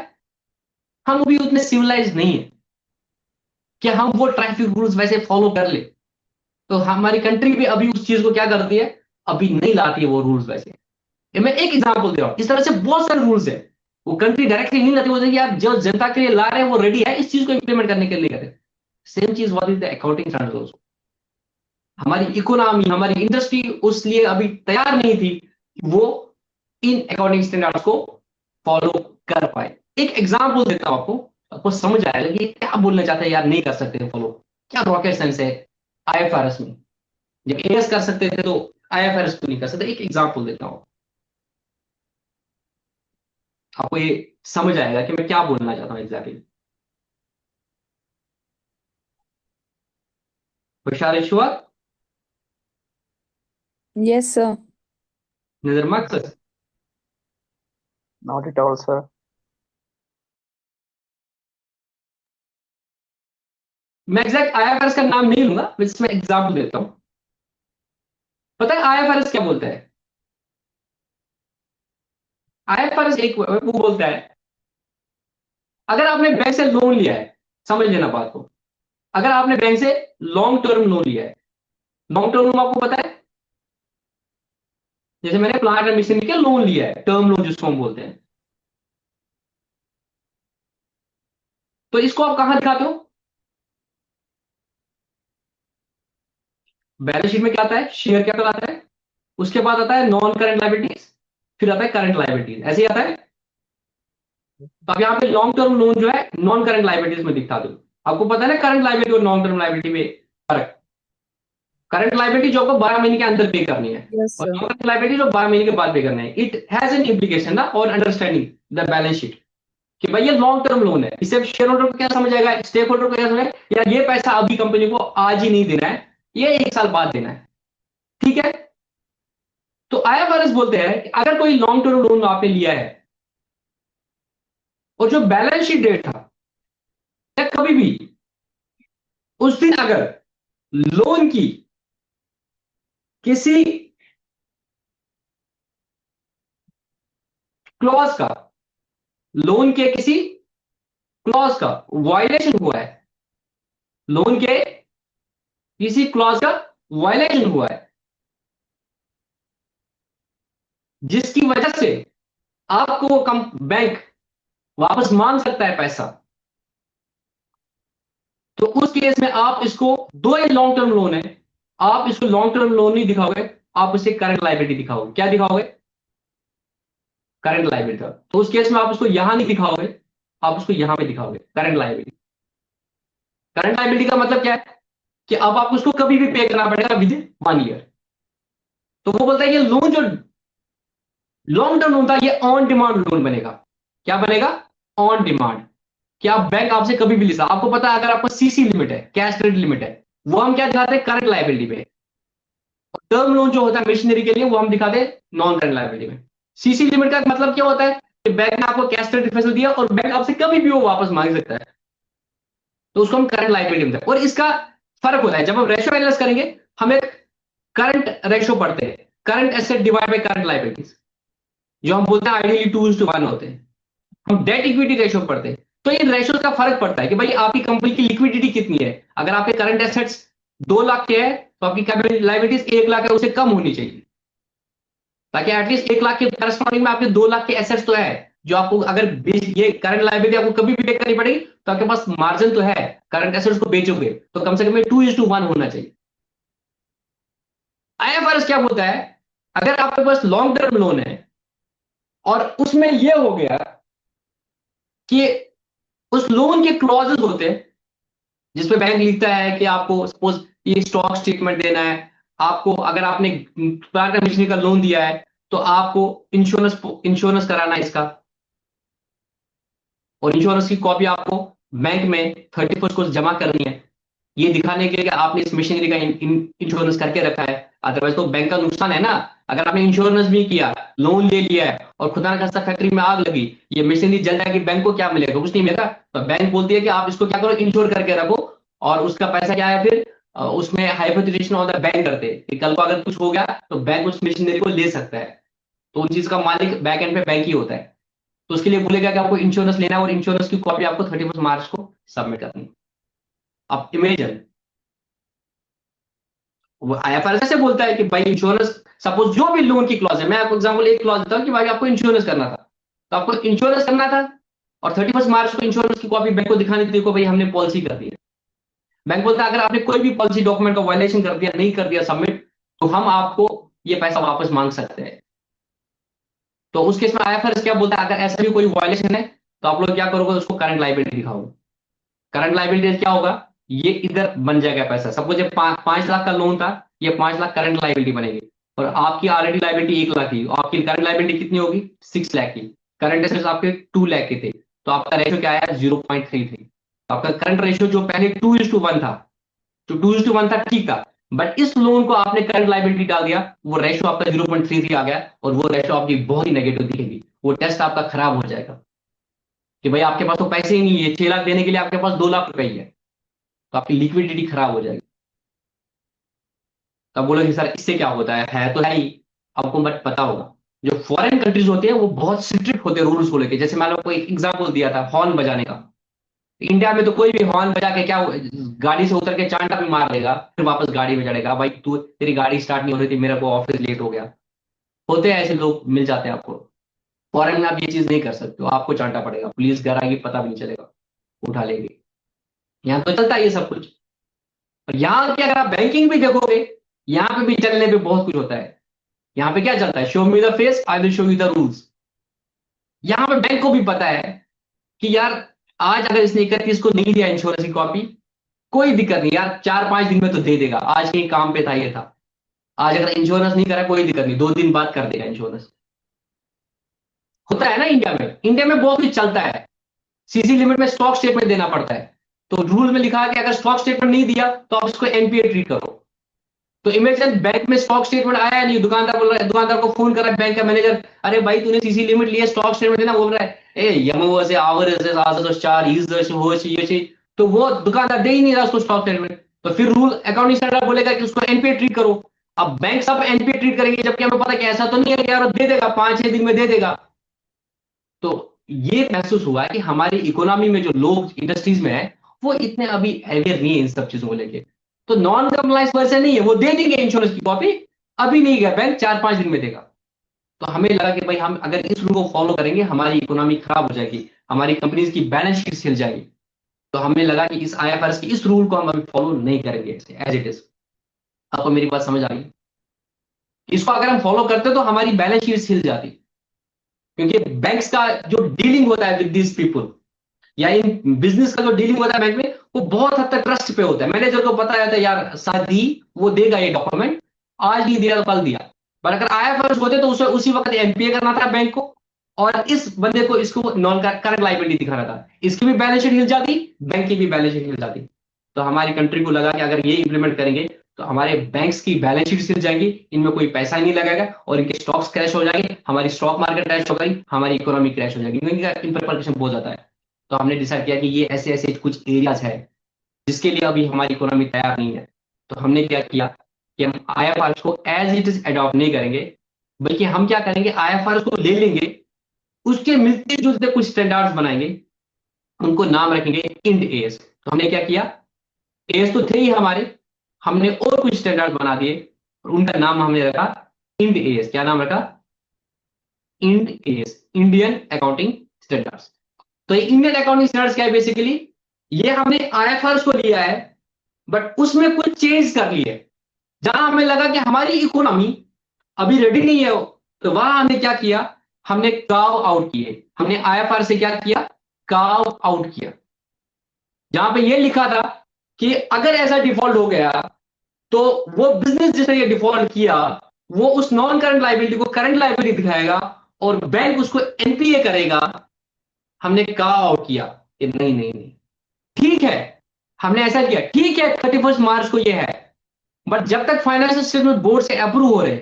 हम भी उतने सिविलाइज नहीं है कि हम वो ट्रैफिक रूल्स वैसे फॉलो कर ले। तो हमारी कंट्री भी अभी उस चीज को क्या करती है, अभी नहीं लाती है वो रूल्स वैसे। मैं एक एग्जांपल दे रहा हूं, इस तरह से बहुत सारे रूल्स है, वो कंट्री डायरेक्टली नहीं लाती, बोलते यार जो जनता के लिए ला रहे हैं वो रेडी है इस चीज को इंप्लीमेंट करने के लिए करे। सेम चीज what is the accounting standards also. हमारी इकोनॉमी, हमारी इंडस्ट्री उस लिए अभी तैयार नहीं थी कि वो इन अकाउंटिंग स्टैंडर्ड्स को फॉलो कर पाए। एक एग्जाम्पल देता हूं आपको समझ आएगा कि क्या बोलना चाहते हैं यार, नहीं कर सकते फॉलो, क्या रॉकेट साइंस है आईएफआरएस में। जब एएस कर सकते थे तो आईएफआरएस क्यों नहीं कर सकते। एक एग्जाम्पल देता हूं, आपको ये समझ आएगा कि मैं क्या बोलना चाहता हूँ एग्जैक्टली। होशियार ईश्वर, Yes, sir. नजर मकसद। Not at all, sir. मैं एग्जैक्ट आईएफआरएस का नाम नहीं लूंगा, मैं इसमें एग्जाम्पल देता हूं। पता है आईएफआरएस क्या बोलता है? आईएफआरएस एक वो बोलता है, अगर आपने बैंक से लोन लिया है, समझ लेना बात को, अगर आपने बैंक से लॉन्ग टर्म लोन लिया है, लॉन्ग टर्म लोन आपको पता है, जैसे मैंने प्लांट एंड मशीनरी का लोन लिया है, टर्म लोन जिसको हम बोलते हैं, तो इसको आप कहां दिखाते हो? बैलेंस शीट में क्या आता है? शेयर कैपिटल आता है, उसके बाद आता है नॉन करंट लाइबिलिटीज, फिर आता है करंट लाइबिलिटीज, ऐसे ही आता है। तो अब यहाँ पे लॉन्ग टर्म लोन जो है नॉन करंट लाइबिलिटीज में दिखा दो। आपको पता है ना करंट लाइबिलिटी और नॉन टर्म लाइबिलिटी में फर्क। करंट लाइबिलिटी जो आपको 12 महीने के अंदर पे करनी है, Yes, और sir. नॉन करंट लाइबिलिटी जो 12 महीने के बाद पे करना है। इट हैज एन इम्प्लीकेशन ना और अंडरस्टैंडिंग द बैलेंस शीट, कि भाई ये लॉन्ग टर्म लोन है, इसे शेयर होल्डर को क्या समझ आएगा, स्टेक होल्डर को क्या समझ आएगा, यार ये पैसा अभी कंपनी को आज ही नहीं देना है, ये 1 साल बाद देना है, ठीक है। तो आईएफआरएस बोलते हैं कि अगर कोई लॉन्ग टर्म लोन आपने लिया है और जो बैलेंस शीट डेट था, या कभी भी उस दिन अगर लोन की किसी क्लॉज का, लोन के किसी क्लॉज का वायलेशन हुआ है, लोन के किसी क्लॉज का वायलेशन हुआ है, जिसकी वजह से आपको वो कम बैंक वापस मांग सकता है पैसा, तो उस केस में आप इसको, दो ये लॉन्ग टर्म लोन है, आप इसको लॉन्ग टर्म लोन नहीं दिखाओगे, आप इसे करंट लाइबिलिटी दिखाओगे। क्या दिखाओगे? Current liability. तो उस केस में आप इसको यहां नहीं दिखाओगे, आप उसको यहां पे दिखाओगे, करंट लाइबिलिटी। करंट लाइबिलिटी का मतलब क्या है कि अब आपको उसको कभी भी पे करना पड़ेगा विद इन 1 ईयर। तो वो बोलता है ये लोन जो लॉन्ग टर्म लोन था, ये ऑन डिमांड लोन बनेगा। क्या बनेगा? On demand. कि आप बैंक आपसे कभी भी ले सकते। आपको पता है अगर आपको सीसी लिमिट है, कैश क्रेडिट लिमिट है, वो हम क्या दिखाते हैं? करंट लाइबिलिटी पे। टर्म लोन जो होता है मशीनरी के लिए, वो हम दिखाते हैं नॉन करंट लाइबिलिटी में। सीसी लिमिट का मतलब क्या होता है कि बैंक ने आपको कैश क्रेडिट फैसिलिटी दिया और बैंक आपसे कभी भी वो वापस मांग सकता है, तो उसको हम करंट लाइबिलिटी में। और इसका फर्क होता है, जब हम रेशियो एनालाइज करेंगे, हम एक करंट रेशियो पढ़ते हैं, current asset divide by current liabilities, जो हम बोलते हैं आइडियली 2:1 होते हैं। हम डेट इक्विटी रेशियो पढ़ते हैं, तो इन रेशियो का फर्क पड़ता है कि भाई आपकी कंपनी की लिक्विडिटी कितनी है। अगर आपके करंट एसेट्स 2 लाख के है, तो आपकी कैपिटल लाइबिलिटीज 1 लाख है, उसे कम होनी चाहिए, ताकि एटलीस्ट 1 लाख के करस्पॉन्डिंग में आपके 2 लाख के एसेट्स तो है, जो आपको अगर ये करंट लाइबिलिटी आपको कभी भी पे करनी पड़ेगी, तो आपके पास मार्जिन तो है, करंट एसेट्स को बेचोगे तो कम से कम 2:1 होना चाहिए। आईएफआरएस क्या बोलता है, अगर आपके पास लॉन्ग टर्म लोन है और उसमें यह हो गया कि उस लोन के क्लॉजेस होते हैं, जिसपे बैंक लिखता है कि आपको सपोज ये स्टॉक स्टेटमेंट देना है, आपको अगर आपने प्लांट एंड मशीनरी का लोन दिया है तो आपको इंश्योरेंस इंश्योरेंस कराना है इसका, और इंश्योरेंस की कॉपी आपको बैंक में 31 को जमा करनी है, ये दिखाने के लिए कि आपने इस मशीनरी का इंश्योरेंस करके रखा है। अदरवाइज तो बैंक का नुकसान है ना। अगर आपने इंश्योरेंस भी किया, लोन ले लिया है और खुदा ना खास्ता फैक्ट्री में आग लगी, ये मशीनरी जल जाएगी, बैंक को क्या मिलेगा? कुछ नहीं मिलेगा। तो बैंक बोलती है कि आप इसको क्या करो, इंश्योर करके रखो, और उसका पैसा क्या है फिर उसमें हाइपोथेकेशन ऑन द बैंक करते हैं कि कल को अगर कुछ हो गया तो बैंक उस मशीनरी को ले सकता है। तो उन चीज का मालिक बैक एंड पे बैंक ही होता है। तो उसके लिए बोलेगा कि आपको इंश्योरेंस लेना है और इंश्योरेंस की कॉपी आपको 31 मार्च को सबमिट करनी है। अब इमेजिन, वो आईएफआरएस से बोलता है कि भाई इंश्योरेंस, सपोज जो भी लोन की क्लॉज है, मैं आपको एग्जांपल एक क्लॉज देता हूं कि भाई आपको इंश्योरेंस करना था, तो आपको इंश्योरेंस करना था और 31 मार्च को इंश्योरेंस की कॉपी बैंक को दिखानी थी, देखो भाई हमने पॉलिसी कर दी है। बैंक बोलता है अगर आपने कोई भी पॉलिसी डॉक्यूमेंट का वायलेशन कर दिया, नहीं कर दिया सबमिट, तो हम आपको ये पैसा वापस मांग सकते हैं। तो उस केस में आईएफआरएस क्या बोलता है, अगर ऐसा भी कोई वायलेशन है तो आप लोग क्या करोगे, उसको करंट लायबिलिटी दिखाओगे। करंट लायबिलिटी क्या होगा, ये इधर बन जाएगा पैसा। सपोज ये 5 लाख का लोन था, ये 5 लाख करंट लायबिलिटी बनेगी, और आपकी ऑलरेडी लायबिलिटी 1 लाख की, और आपकी करंट लायबिलिटी कितनी होगी, 6 लाख की। करंट एसेट्स आपके 2 लाख के थे, तो आपका रेशियो क्या आया, 0.33। तो आपका करंट रेशियो जो पहले 2:1 था, जो 2:1 था ठीक था, बट इस लोन को आपने करंट लायबिलिटी डाल दिया, वो रेशियो आपका 0.33 आ गया, और वो रेशियो आपकी बहुत ही नेगेटिव दिखेगी। वो टेस्ट आपका खराब हो जाएगा कि भाई आपके पास तो पैसे ही नहीं है, 6 लाख देने के लिए आपके पास 2 लाख रुपए ही है, तो आपकी लिक्विडिटी खराब हो जाएगी। तब बोलोगे सर इससे क्या होता है तो है ही, आपको बट पता होगा। जो फॉरेन कंट्रीज होते हैं वो बहुत स्ट्रिक्ट होते हैं रूल्स को लेके। जैसे मैंने आपको एक एग्जांपल दिया था हॉर्न बजाने का, इंडिया में तो कोई भी हॉर्न बजा के क्या, गाड़ी से उतर के चांटा भी मार लेगा, फिर वापस गाड़ी में चढ़ेगा, भाई तू तेरी गाड़ी स्टार्ट नहीं हो रही थी, मेरा को ऑफिस लेट हो गया। होते हैं ऐसे लोग, मिल जाते हैं आपको। फॉरेन में आप ये चीज नहीं कर सकते हो, आपको चांटा पड़ेगा, पुलिस घर आएगी पता भी नहीं चलेगा, उठा लेगी। यहाँ तो चलता है ये सब कुछ। और यहाँ की अगर आप बैंकिंग भी देखोगे, यहाँ पे भी चलने पे बहुत कुछ होता है। यहाँ पे क्या चलता है, show me the face I will show you the rules. यहाँ पे बैंक को भी पता है कि यार आज अगर इसने 31 को नहीं दिया इंश्योरेंस की कॉपी, कोई दिक्कत नहीं यार, 4-5 दिन में तो दे देगा, आज कहीं काम पे था ये था, आज अगर इंश्योरेंस नहीं करा कोई दिक्कत नहीं, 2 दिन बाद कर देगा इंश्योरेंस। होता है ना इंडिया में, इंडिया में बहुत कुछ चलता है। सीसी लिमिट में स्टॉक स्टेटमेंट देना पड़ता है, तो रूल में लिखा है कि अगर स्टॉक स्टेटमेंट नहीं दिया तो आप इसको एनपीए ट्रीट करो। तो इमेजिन बैंक में स्टॉक स्टेटमेंट आया नहीं, दुकानदार बोल रहा है, दुकानदार को फोन कर रहा है बैंक का मैनेजर, अरे भाई तूने सीसी लिमिट लिया, स्टॉक स्टेटमेंट देना, बोल रहा है ए यमोसे आवरसे आजस 4 इज हो ये, तो वो दुकानदार दे ही नहीं रहा उसको स्टॉक स्टेटमेंट। तो फिर रूल अकाउंटिंग स्टैंडर्ड बोलेगा कि उसको एनपीए ट्रीट करो। अब बैंक सब एनपीए ट्रीट करेंगे, जबकि हमें पता है कि ऐसा तो नहीं है कि यार वो दे देगा, 5-6 दिन में दे देगा। तो ये महसूस हुआ है कि हमारी इकोनॉमी में जो लोग इंडस्ट्रीज में है, वो इतने अभी अवेयर नहीं है इन सब चीजों को लेके। तो नॉन कंप्लायंस वैसे नहीं है, वो दे देंगे इंश्योरेंस की कॉपी, अभी नहीं गया बैंक, 4-5 दिन में देगा। तो हमें लगा कि भाई हम अगर इस रूल को फॉलो करेंगे हमारी इकोनॉमी खराब हो जाएगी, हमारी कंपनीज की बैलेंस शीट हिल जाएगी। तो हमें लगा कि इस आईएफआरएस की इस रूल को हम अभी फॉलो नहीं करेंगे एज इट इज। आपको मेरी बात समझ आ गई? इसको अगर हम फॉलो करते तो हमारी बैलेंस शीट हिल जाती, क्योंकि बैंक्स का जो डीलिंग होता है विद दिस पीपल, या इन बिजनेस का जो डीलिंग होता है बैंक में, वो बहुत हद तक ट्रस्ट पे होता है। मैनेजर को पता रहता है यार शादी वो देगा ये डॉक्यूमेंट, आज नहीं दिया तो कल दिया। पर अगर आईएफआरएस होते तो उसे उसी वक्त एनपीए करना था बैंक को, और इस बंदे को इसको नॉन करंट लायबिलिटी दिखाना था, इसकी भी बैलेंस शीट हिल जाती, बैंक की भी बैलेंस शीट हिल जाती। तो हमारी कंट्री को लगा कि अगर ये इंप्लीमेंट करेंगे तो हमारे बैंक्स की बैलेंस शीट हिल जाएगी, इनमें कोई पैसा ही नहीं लगेगा, और इनके स्टॉक्स क्रैश हो जाएंगे, हमारी स्टॉक मार्केट क्रैश हो जाएगी, हमारी इकोनॉमी क्रैश हो जाएगी, क्योंकि इन पर बहुत ज्यादा है। तो हमने डिसाइड किया कि ये ऐसे ऐसे कुछ एरियाज है जिसके लिए अभी हमारी इकोनॉमी तैयार नहीं है। तो हमने क्या किया कि हम आईएफआरएस को एज इट इज अडॉप्ट नहीं करेंगे, बल्कि हम क्या करेंगे, आईएफआरएस को ले लेंगे, उसके मिलते जुलते कुछ स्टैंडर्ड्स बनाएंगे, उनको नाम रखेंगे इंड एएस। तो हमने क्या किया, एएस तो थे ही हमारे, हमने और कुछ स्टैंडर्ड बना दिए, और उनका नाम हमने रखा इंड एएस। क्या नाम रखा, Ind AS, Indian accounting standards. तो ये इंडियन अकाउंटिंग स्टैंडर्ड्स क्या है, बेसिकली ये हमने आईएफआरएस को लिया है, बट उसमें कुछ चेंज कर लिए। जहां हमें लगा कि हमारी इकोनॉमी अभी रेडी नहीं है, तो वहां हमने क्या किया, हमने कार्व आउट किए। हमने आईएफआरएस से क्या किया, कार्व आउट किया। जहां पे ये लिखा था कि अगर ऐसा डिफॉल्ट हो गया तो वो बिजनेस जिसने ये डिफॉल्ट किया वो उस नॉन करंट लायबिलिटी को करंट लायबिलिटी दिखाएगा, और बैंक उसको एनपीए करेगा। हमने कहा आउट किया कि नहीं नहीं नहीं, ठीक है, हमने ऐसा किया, ठीक है 31 मार्च को ये है, बट जब तक फाइनेंशियल स्टेटमेंट बोर्ड से अप्रूव हो रहे,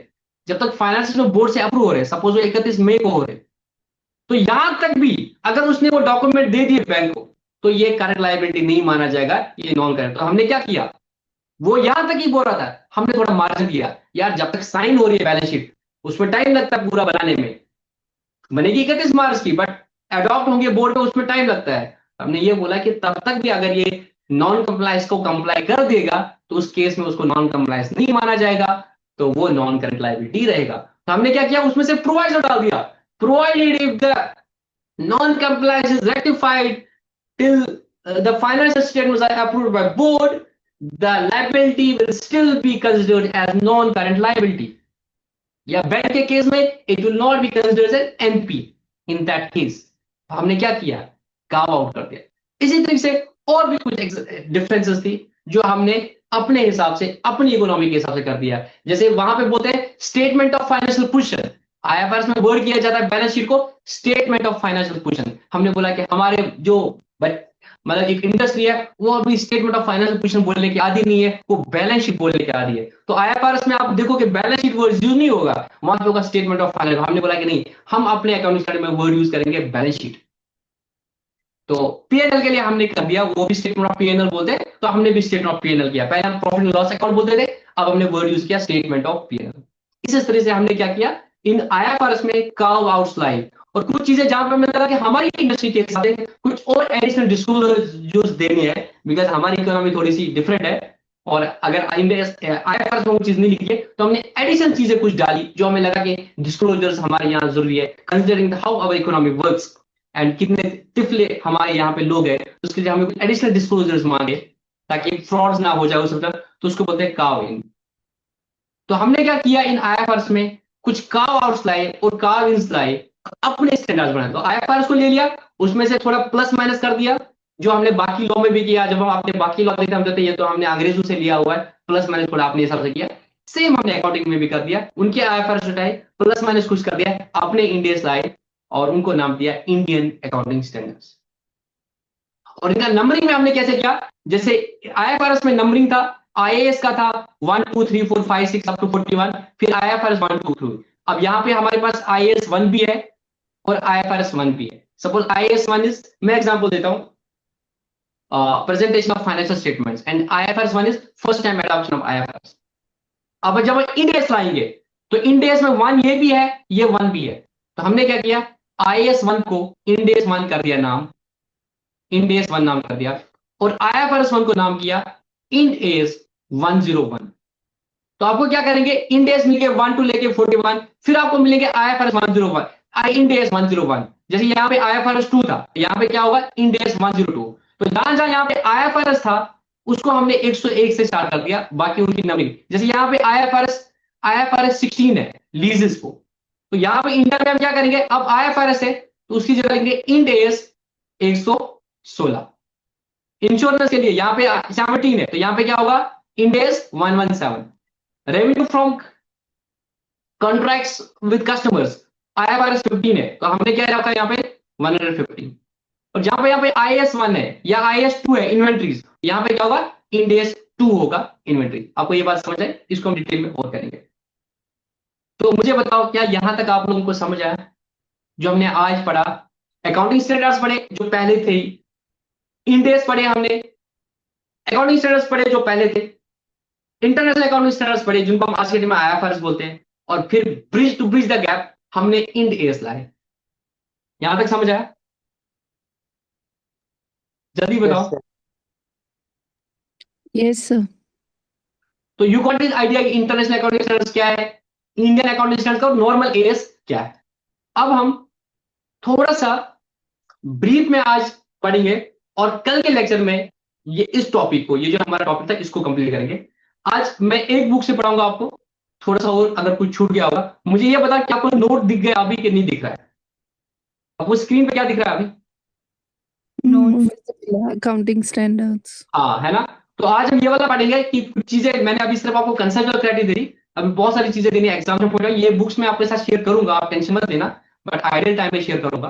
जब तक फाइनेंशियल बोर्ड से अप्रूव हो रहे, सपोज वो 31 मई को हो रहे, तो यहां तक भी अगर उसने वो डॉक्यूमेंट दे दिए बैंक को, तो ये करंट लायबिलिटी नहीं माना जाएगा, ये नॉन करंट। तो हमने क्या किया, वो यहां तक ही बोल रहा था, हमने थोड़ा मार्जिन दिया यार, जब तक साइन हो रही है बैलेंस शीट, उसमें टाइम लगता है पूरा बनाने में, बनेगी 31 मार्च की, बट अडॉप्ट होंगे बोर्ड में उसमें टाइम लगता है। हमने ये बोला कि तब तक भी अगर ये नॉन कंप्लायंस को कंप्लाई कर देगा तो उस केस में उसको नॉन कंप्लायंस नहीं माना जाएगा, तो वो नॉन करंट लायबिलिटी रहेगा। तो हमने क्या किया, उसमें से प्रोवाइडर डाल दिया, provided if the non compliance is rectified till the financial statements are approved by board, the liability will still be considered as non-current liability. या बैंक के केस में it will not be considered as NP in that case. हमने क्या किया, carve out कर दिया। इसी तरीके से और भी कुछ डिफरेंसेस थी जो हमने अपने हिसाब से, अपनी इकोनॉमी के हिसाब से कर दिया। जैसे वहां पे बोलते हैं statement of financial position, IFRS में वर्ड किया जाता है बैलेंस शीट को स्टेटमेंट ऑफ फाइनेंशियल पोजीशन। हमने बोला कि हमारे जो मतलब एक इंडस्ट्री है वो अभी स्टेटमेंट ऑफ फाइनेंशियल पोजीशन बोलने की आदि नहीं है, वो बैलेंस शीट बोलने की आदि है। तो आईएफआरएस में आप देखो कि बैलेंस शीट वर्ड यूज नहीं होगा, वहां पे होगा स्टेटमेंट ऑफ फाइनेंशियल। हमने बोला कि नहीं, हम अपने अकाउंटिंग स्टैंडर्ड में वर्ड यूज करेंगे बैलेंस शीट। तो पीएनएल के लिए हमने कर दिया, वो भी स्टेटमेंट ऑफ पीएनएल बोलते हैं, तो हमने भी स्टेटमेंट ऑफ पीएनएल किया। पहले हम प्रॉफिट एंड लॉस अकाउंट बोलते थे, अब हमने वर्ड यूज किया स्टेटमेंट ऑफ पीएनएल। इसी तरह से हमने क्या किया, इन आईएफआरएस में कार्व आउट स्लाइड और कुछ चीजें जहां पर हमें लगा कि हमारी इंडस्ट्री के हिसाब से कुछ और एडिशनल डिस्क्लोजर्स देनी है, बिकॉज हमारी इकोनॉमी थोड़ी सी डिफरेंट है। और अगर आईएफआरएस में वो चीज नहीं लिखी है तो हमने एडिशनल चीजें कुछ डाली जो हमें लगा कि डिस्क्लोजर्स हमारे यहाँ जरूरी है, considering how our economy works and कितने तिफले हमारे यहाँ पे लोग हैं, तो उसके लिए हमें कुछ एडिशनल डिस्क्लोजर्स मांगे ताकि फ्रॉड्स ना हो जाए उस वक्त, तो उसको बोलते हैं कार्व इन। तो हमने क्या किया, इन आईएफआरएस में कुछ कार्व आउट्स लाए और कार्व इन्स लाए, अपने स्टैंडर्ड्स बनाए। तो आईएफआरएस को ले लिया, उसमें से थोड़ा प्लस माइनस कर दिया, जो हमने बाकी लॉ में भी किया। जब हम अपने बाकी लॉ देखते हम कहते हैं ये तो हमने अंग्रेजों से लिया हुआ है, प्लस माइनस थोड़ा अपने हिसाब से किया। सेम हमने अकाउंटिंग में भी कर दिया, उनके आईएफआरएस उठाए, प्लस माइनस कुछ कर दिया, अपने इंडियस लाए और उनको नाम दिया इंडियन अकाउंटिंग स्टैंडर्ड्स। और इनका नंबरिंग में हमने कैसे किया, जैसे आईएफआरएस में नंबरिंग था, आईएएस का था 1 2 3 4 5 6 अप टू 41, फिर आईएफआरएस 1 2 3। अब यहाँ पे हमारे पास आईएएस 1 भी है और आईएफआरएस 1 भी है। सपोज आईएएस 1 इज, मैं एग्जांपल देता हूँ, presentation of financial statements, and IFRS 1 is first time adoption of IFRS। अब जब इंडेस लाएंगे तो इंडेस में 1 ये भी है, ये 1 भी है, तो हमने क्या किया, आईएएस 1 को इंडेस 1 कर दिया नाम, इंडेस 1 नाम कर दिया, और आईएफआरएस 1 को नाम किया इंडेस 101। तो आपको क्या करेंगे, इंडेस मिलेंगे 1 टू लेके 41, फिर आपको मिलेंगे आईएफआरएस 101, इंडेस 101। जैसे यहाँ पे आईएफआरएस 2 था, यहाँ पे क्या होगा, इंडेस 102। तो जहां जहां यहाँ पे आईएफआरएस था उसको हमने 101 से स्टार्ट कर दिया, बाकी उनकी नंबरिंग। जैसे यहाँ पे आईएफआरएस 16 है लीजेस को, तो यहाँ पे इंटर में हम क्या करेंगे, अब आईएफआरएस है तो उसकी जगह लेंगे इंडेस 116। इंश्योरेंस के लिए यहाँ पे 17 है, तो यहाँ पे क्या होगा, इंडेस 117। Revenue from contracts with customers IFRS 15 है, तो हमने क्या रखा यहाँ पे 115। और जहां पे आईएएस 1 है या आईएएस 2 है इन्वेंट्रीज, यहाँ पे क्या होगा, इंडेस 2 होगा इन्वेंट्री। आपको ये बात समझ है, इसको हम डिटेल में और करेंगे। तो मुझे बताओ क्या यहां तक आप लोगों को समझ आया जो हमने आज पढ़ा। अकाउंटिंग स्टैंडर्ड्स पढ़े जो पहले थे, इंडेस पढ़े हमने, अकाउंटिंग स्टैंडर्ड्स पढ़े जो पहले थे, इंटरनेशनल अकाउंटिंग स्टैंडर्ड्स पढ़े जिनको हम आज के दिन में आईएफआरएस बोलते हैं, और फिर bridge to bridge the gap हमने इंड एस लाए। यहां तक समझ आया, जल्दी यस बताओ। सर। Yes sir. तो यू गॉट दिस आइडिया कि इंटरनेशनल अकाउंटिंग स्टैंडर्ड्स क्या है, इंडियन अकाउंटिंग स्टैंडर्ड्स और नॉर्मल एएस क्या है। अब हम थोड़ा सा ब्रीफ में आज पढ़ेंगे और कल के लेक्चर में ये इस टॉपिक को, ये जो हमारा टॉपिक था इसको कंप्लीट करेंगे। आज मैं एक बुक से पढ़ाऊंगा आपको, थोड़ा सा और अगर कुछ छूट गया होगा मुझे ये बता कि आपको नोट दिख गया अभी कि नहीं दिख रहा है, आपको स्क्रीन पे क्या दिख रहा है अभी। Accounting standards. हाँ है ना, तो आज हम ये वाला पढ़ेंगे कि कुछ चीजें मैंने अभी सिर्फ आपको कंसेप्चुअल क्लैरिटी दे दी, अभी बहुत सारी चीजें देनी है एग्जाम में पूछा, ये बुक्स मैं आपके साथ शेयर करूंगा, आप टेंशन मत लेना, बट आइडियल टाइम में शेयर करूंगा।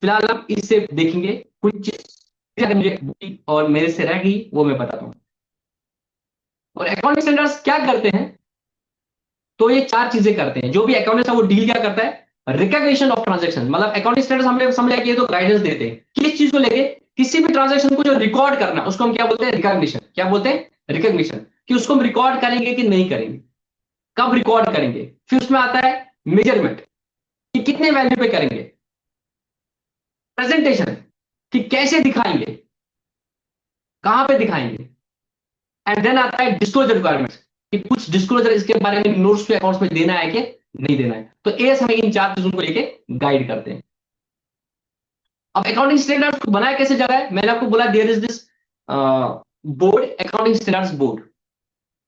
फिलहाल हम इससे देखेंगे कुछ चीजें अगर मुझे और मेरे से रह गई वो मैं बताता हूँ। और अकाउंटिंग स्टैंडर्ड्स क्या करते हैं, तो ये 4 चीजें करते हैं। जो भी अकाउंटेंट है वो डील क्या करता है, रिकॉग्निशन ऑफ ट्रांजैक्शन, मतलब अकाउंटिंग स्टैंडर्ड्स हमने समझा कि ये तो गाइडेंस देते हैं किस चीज को लेके, किसी भी ट्रांजैक्शन को जो रिकॉर्ड करना उसको हम क्या बोलते हैं, रिकॉग्निशन। क्या बोलते हैं, रिकॉग्निशन, कि उसको हम रिकॉर्ड करेंगे कि नहीं करेंगे, कब रिकॉर्ड करेंगे। फिर उसमें आता है मेजरमेंट, कि कितने वैल्यू पे करेंगे, प्रेजेंटेशन, कि कैसे दिखाएंगे, कहां पे दिखाएंगे, एंड देन आता है डिस्क्लोजर रिक्वायरमेंट्स, कि कुछ डिस्क्लोजर इसके बारे में नोट्स के अकाउंट्स में देना है कि नहीं देना है। तो एएस हमें इन 4 चीजों को लेके गाइड करते हैं। अब अकाउंटिंग स्टैंडर्ड्स को बनाया कैसे जा रहा है, मैंने आपको बोला there is this board, accounting standards board.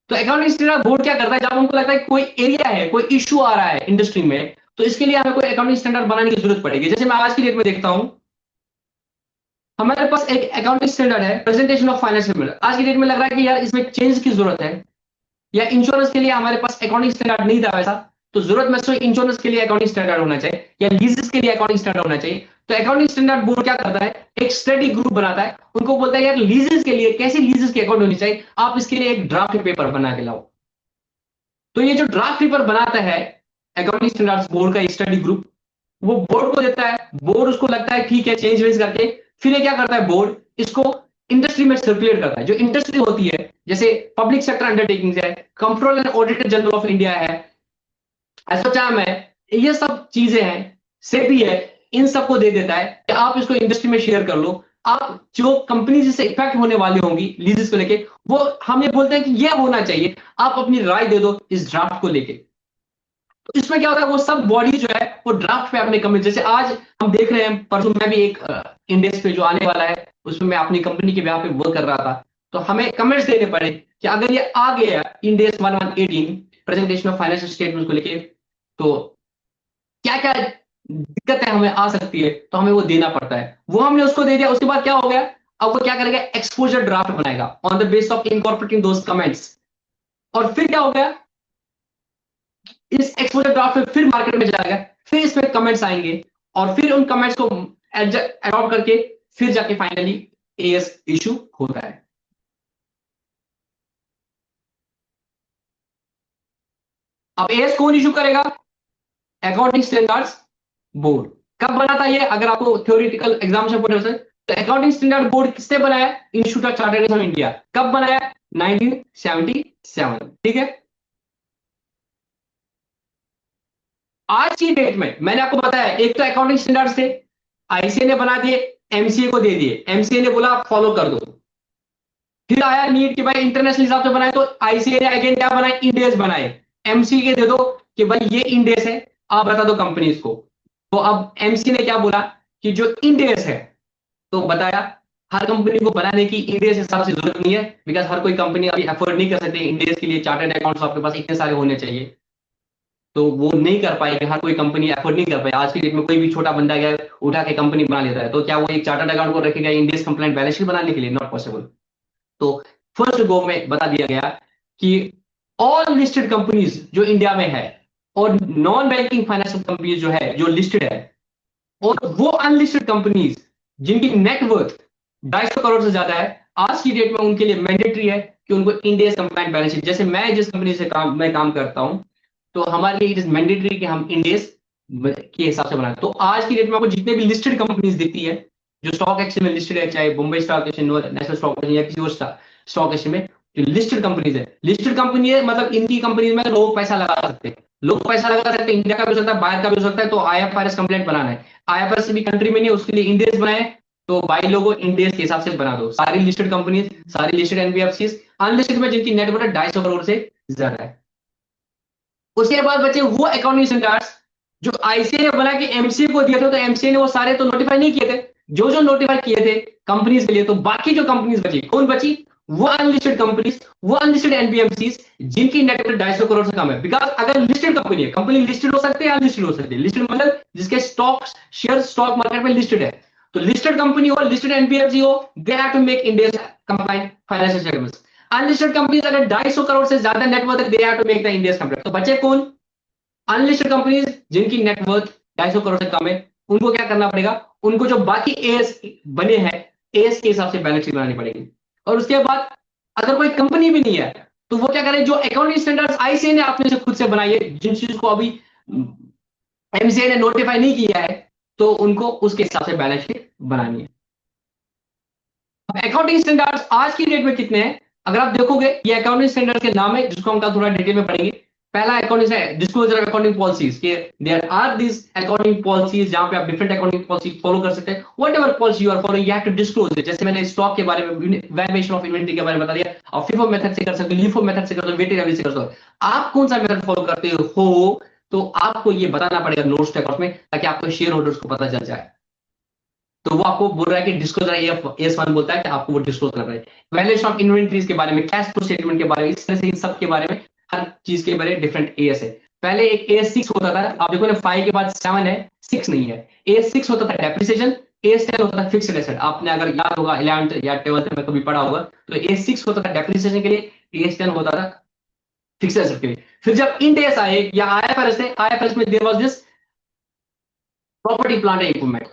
तो अकाउंटिंग स्टैंडर्ड बोर्ड क्या करता है, जब उनको लगता है कोई एरिया है, कोई इश्यू आ रहा है इंडस्ट्री में, तो इसके लिए हमें कोई अकाउंटिंग स्टैंडर्ड बनाने की जरूरत पड़ेगी। जैसे मैं आज की डेट में देखता हूं, हमारे पास एक अकाउंटिंग स्टैंडर्ड है, प्रेजेंटेशन ऑफ फाइनेंशियल। आज की डेट में लग रहा है कि यार इसमें चेंज की जरूरत है, या इंश्योरेंस के लिए हमारे पास अकाउंटिंग स्टैंडर्ड नहीं था वैसा, तो जरूरत में इंश्योरेंस के लिए अकाउंटिंग स्टैंडर्ड होना चाहिए, या लीजेस के लिए अकाउंटिंग स्टैंडर्ड होना चाहिए। तो अकाउंटिंग स्टैंडर्ड बोर्ड क्या करता है, एक स्टडी ग्रुप बनाता है, उनको बोलता है यार लीजेस के लिए कैसी लीजेस की अकाउंट होनी चाहिए, आप इसके लिए एक ड्राफ्ट पेपर बना के लाओ। तो ये जो ड्राफ्ट पेपर बनाता है अकाउंटिंग स्टैंडर्ड्स बोर्ड का स्टडी ग्रुप, वो बोर्ड को देता है, बोर्ड उसको लगता है ठीक है चेंज वेंज करके, फिर ये क्या करता है बोर्ड, इसको इंडस्ट्री में सर्कुलेट करता है। जो इंडस्ट्री होती है, जैसे पब्लिक सेक्टर अंडरटेकिंग है, control and auditor general of India है, एसोचैम है, ये सब चीजें हैं, सेबी है, इन सबको दे देता है कि आप इसको इंडस्ट्री में शेयर कर लो। आप जो कंपनी जिससे इफेक्ट होने वाली होंगी लीजेस को लेके, वो हम ये बोलते हैं कि ये होना चाहिए, आप अपनी राय दे दो इस ड्राफ्ट को लेके। तो इसमें क्या होता है, वो सब बॉडी जो है वो ड्राफ्ट पे अपने कमेंट, जैसे आज हम देख रहे हैं, परसों मैं भी एक इंडेक्स पे जो आने वाला है उसमें मैं अपनी कंपनी के बेhalf पे वर्क कर रहा था, तो हमें कमेंट्स देने पड़े कि अगर ये आ गया index 1118 presentation of financial statement को लेके, तो क्या क्या दिक्कतें हमें आ सकती है, तो हमें वो देना पड़ता है। वो हमने उसको दे दिया, उसके बाद क्या हो गया, अब वो क्या करेगा, एक्सपोजर ड्राफ्ट बनाएगा on the base of incorporating those comments. और फिर क्या हो गया, इस एक्सपोजर ड्राफ्ट में फिर मार्केट में जाएगा, फिर इसमें कमेंट्स आएंगे, और फिर उन कमेंट्स को अडॉप्ट करके फिर जाके फाइनली एएस इशू होता है। अब एएस कौन इशू करेगा, अकाउंटिंग स्टैंडर्ड्स बोर्ड। कब बना था ये, अगर आपको थ्योरेटिकल एग्जाम से पूछे तो अकाउंटिंग स्टैंडर्ड बोर्ड किसने बनाया, institute of chartered of India. कब बनाया, 1977। ठीक है, आज की डेट में मैंने आपको बताया एक तो अकाउंटिंग स्टैंडर्ड्स थे, आईसीए ने बना दिए, एमसीए को दे दिए, एमसीए ने बोला फॉलो कर दो। फिर आया नीट कि भाई इंटरनेशनल हिसाब से बनाए, तो आईसीए ने अगेन क्या बनाए, इंडेस बनाए, एमसी के दे दो कि भाई ये इंडेस है, आप बता दो कंपनीज को। तो अब एमसी ने क्या बोला कि जो इंडेस है, तो बताया हर कंपनी को बनाने की इंडेस हिसाब से जरूरत नहीं है, बिकॉज हर कोई कंपनी अभी अफोर्ड नहीं कर सकती इंडेस के लिए चार्टर्ड अकाउंट्स आपके पास इतने सारे होने चाहिए, तो वो नहीं कर पाएगी, हर कोई कंपनी अफोर्ड नहीं कर पाए। आज की डेट में कोई भी छोटा बंदा गया उठा के कंपनी बना लेता है, तो क्या वो एक चार्टर्ड अकाउंट को रखेगा इंडेस कंप्लाइंट बैलेंस शीट बनाने के लिए, नॉट पॉसिबल। तो फर्स्ट गो में बता दिया गया कि ऑल लिस्टेड कंपनीज जो इंडिया में है, और नॉन बैंकिंग फाइनेंशियल कंपनीज जो है जो लिस्टेड है, और वो अनलिस्टेड कंपनीज जिनकी नेटवर्थ 250 करोड़ से ज्यादा है, आज की डेट में उनके लिए मैंडेटरी है कि उनको इंडिया कंप्लाइंट बैलेंस शीट, जैसे मैं जिस कंपनी से काम करता हूं, तो हमारे लिए इट इज मैंडेटरी कि हम इंडेस के हिसाब से बनाए। तो आज की डेट में आपको जितने भी लिस्टेड कंपनीज दिखती है जो स्टॉक एक्सचेंज में लिस्टेड है, चाहे Bombay stock exchange, national stock exchange, या किसी और स्टॉक एक्सचेंज में जो लिस्टेड कंपनीज है, लिस्टेड कंपनी है मतलब इनकी कंपनीज में लोग पैसा लगा सकते हैं, लोग पैसा लगा सकते हैं, इंडिया का भी हो सकता है, बाहर का भी हो सकता है। तो आईएफआरएस कंप्लेंट बनाना है, आईएफआरएस भी कंट्री में नहीं, उसके लिए इंडेस बनाए, तो भाई लोगों इंडेस के हिसाब से बना दो सारी लिस्टेड कंपनीज, सारी लिस्टेड एनबीएफसी, अनलिस्टेड में जिनकी नेटवर्थ 250 करोड़ से ज्यादा है। उसके बाद बचे वो अकाउंटिंग स्टैंडर्ड्स जो आईसीए ने बना के एमसीए को दिए थे, तो एमसीए ने वो सारे तो नोटिफाई नहीं किए थे, जो जो नोटिफाई किए थे कंपनीज के लिए, तो बाकी जो कंपनीज बची, कौन बची, वो अनलिस्टेड कंपनीज, वो अनलिस्टेड एनबीएफसीज जिनकी नेटवर्थ 250 करोड़ से कम है। बिकॉज अगर लिस्टेड कंपनी है, कंपनी लिस्टेड हो सकती है, अनलिस्टेड हो सकती है। लिस्टेड मतलब जिसके स्टॉक शेयर स्टॉक मार्केट में लिस्टेड है, तो लिस्टेड कंपनी हो, लिस्टेड एनबीएफसी हो, they have to make India compliant financial statements. Unlisted companies अगर 250 करोड़ से ज्यादा net worth, they have to make the India compliant. तो बचे कौन, अनलिस्टेड कंपनीज जिनकी नेटवर्थ 250 करोड़ से कम है, उनको क्या करना पड़ेगा, उनको जो बाकी एएस बने हैं एएस के हिसाब से बैलेंस शीट बनानी पड़ेगी। और उसके बाद अगर कोई कंपनी भी नहीं है, तो वो क्या करे, जो अकाउंटिंग स्टैंडर्ड्स आईसीए ने अपने से खुद से बनाई है, जिन चीज को अभी एमसीए ने नोटिफाई नहीं किया है, तो उनको उसके हिसाब से बैलेंस शीट बनानी है। अकाउंटिंग स्टैंडर्ड्स आज की डेट में कितने हैं, अगर आप देखोगे ये अकाउंटिंग स्टैंडर्ड के नाम है, जिसको हम कल थोड़ा डिटेल में पढ़ेंगे। पहला अकाउंटिंग है डिस्क्लोजर ऑफ अकाउंटिंग पॉलिसीज, के there are this accounting policies जहां पे आप डिफरेंट अकाउंटिंग पॉलिसी फॉलो कर सकते हैं। Whatever policy you are following you have to disclose it. जैसे मैंने स्टॉक के बारे में, वैल्यूएशन ऑफ इन्वेंटरी के बारे में बता दिया, और फिफो मेथड से कर सकते हो, लिफो मेथड से कर सकते हो, वेटेड एवरेज से कर सकते हो। आप कौन सा मेथड फॉलो करते हो, तो आपको ये बताना पड़ेगा नोट्स के अकाउंट में, ताकि आपको शेयर होल्डर्स को पता चल जाए। तो वो आपको बोल रहा है कि डिस्क्लोजर AS1 बोलता है कि आपको वो डिस्क्लोज कर रहा है। वैल्यूएशन ऑफ इन्वेंट्रीज के बारे में, कैश फ्लो स्टेटमेंट के बारे में, इस तरह से इन सब के बारे में हर चीज के बारे में डिफरेंट AS है। पहले एक AS6 होता था, आप देखो ना 5 के बाद 7 है, 6 नहीं है। AS6 होता था डेप्रिसिएशन, AS10 होता था फिक्स्ड एसेट। आपने अगर याद होगा 11th या 12th में कभी पढ़ा होगा, तो AS6 होता था डेप्रिसिएशन के लिए, AS10 होता था फिक्स्ड एसेट के लिए। फिर जब इंड AS आए या IFRS है, IFRS में there was this property plant and equipment.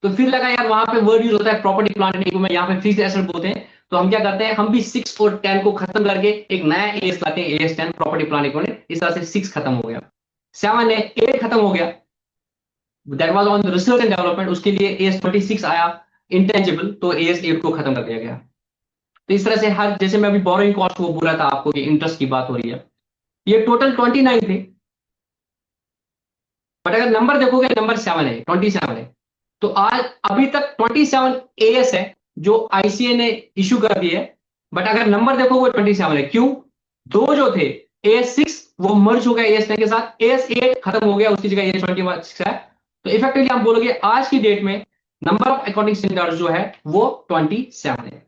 तो फिर लगा यार वहां पे वर्ड यूज होता है प्रॉपर्टी प्लांट एंड इक्विपमेंट, यहाँ पे फिक्स्ड एसेट बोलते हैं। तो हम क्या करते हैं, हम भी 6 और 10 को खत्म करके एक नया AS लाते हैं, AS10 प्रॉपर्टी प्लांट इक्विपमेंट। इस तरह से 6 खत्म हो गया, 7 है, 8 खत्म हो गया, that was on research and development. उसके लिए AS26 आया इंटेंजिबल, तो AS8 को खत्म कर दिया गया। तो इस तरह से हर, जैसे मैं अभी बोरोइंग कॉस्ट को बोल रहा था आपको कि इंटरेस्ट की बात हो रही है, ये टोटल 29 थे, बट अगर नंबर देखोगे नंबर 7 है, 27 है। तो आज अभी तक 27 AS है जो ICA ने इशू कर दी है, बट अगर नंबर देखोगे 27 है। क्यों? दो जो थे AS6 वो मर्ज हो गया AS10 के साथ, AS8 खत्म हो गया, उसकी जगह AS21 है। तो इफेक्टिवली हम बोलोगे आज की डेट में नंबर ऑफ अकाउंटिंग स्टैंडर्ड्स जो है वो 27 है।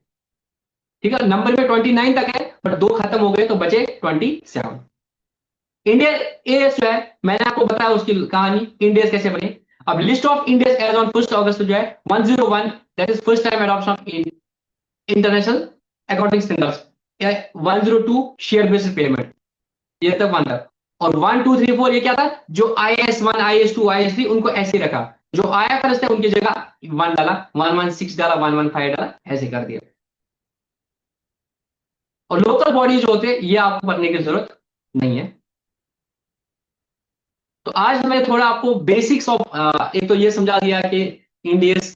ठीक है, नंबर में 29 तक है, बट दो खत्म हो गए तो बचे 27। इंडिया AS जो है, मैंने आपको बताया उसकी कहानी, इंडिया कैसे बने। अब list of India as on 1 August जो है 101, that is first time adoption of international accounting standards. 102 share basis payment, ये तक 1 था। और 1 2 3 4 ये क्या था, जो IS1 IS2 IS3 उनको ऐसे रखा, जो IFRS थे उनकी जगह 1 डाला, 116 डाला, 115 डाला, ऐसे कर दिया। और लोकल बॉडी जो होते ये आपको पढ़ने की जरूरत नहीं है। तो आज मैं थोड़ा आपको बेसिक्स ऑफ, एक तो ये समझा दिया कि इंडियस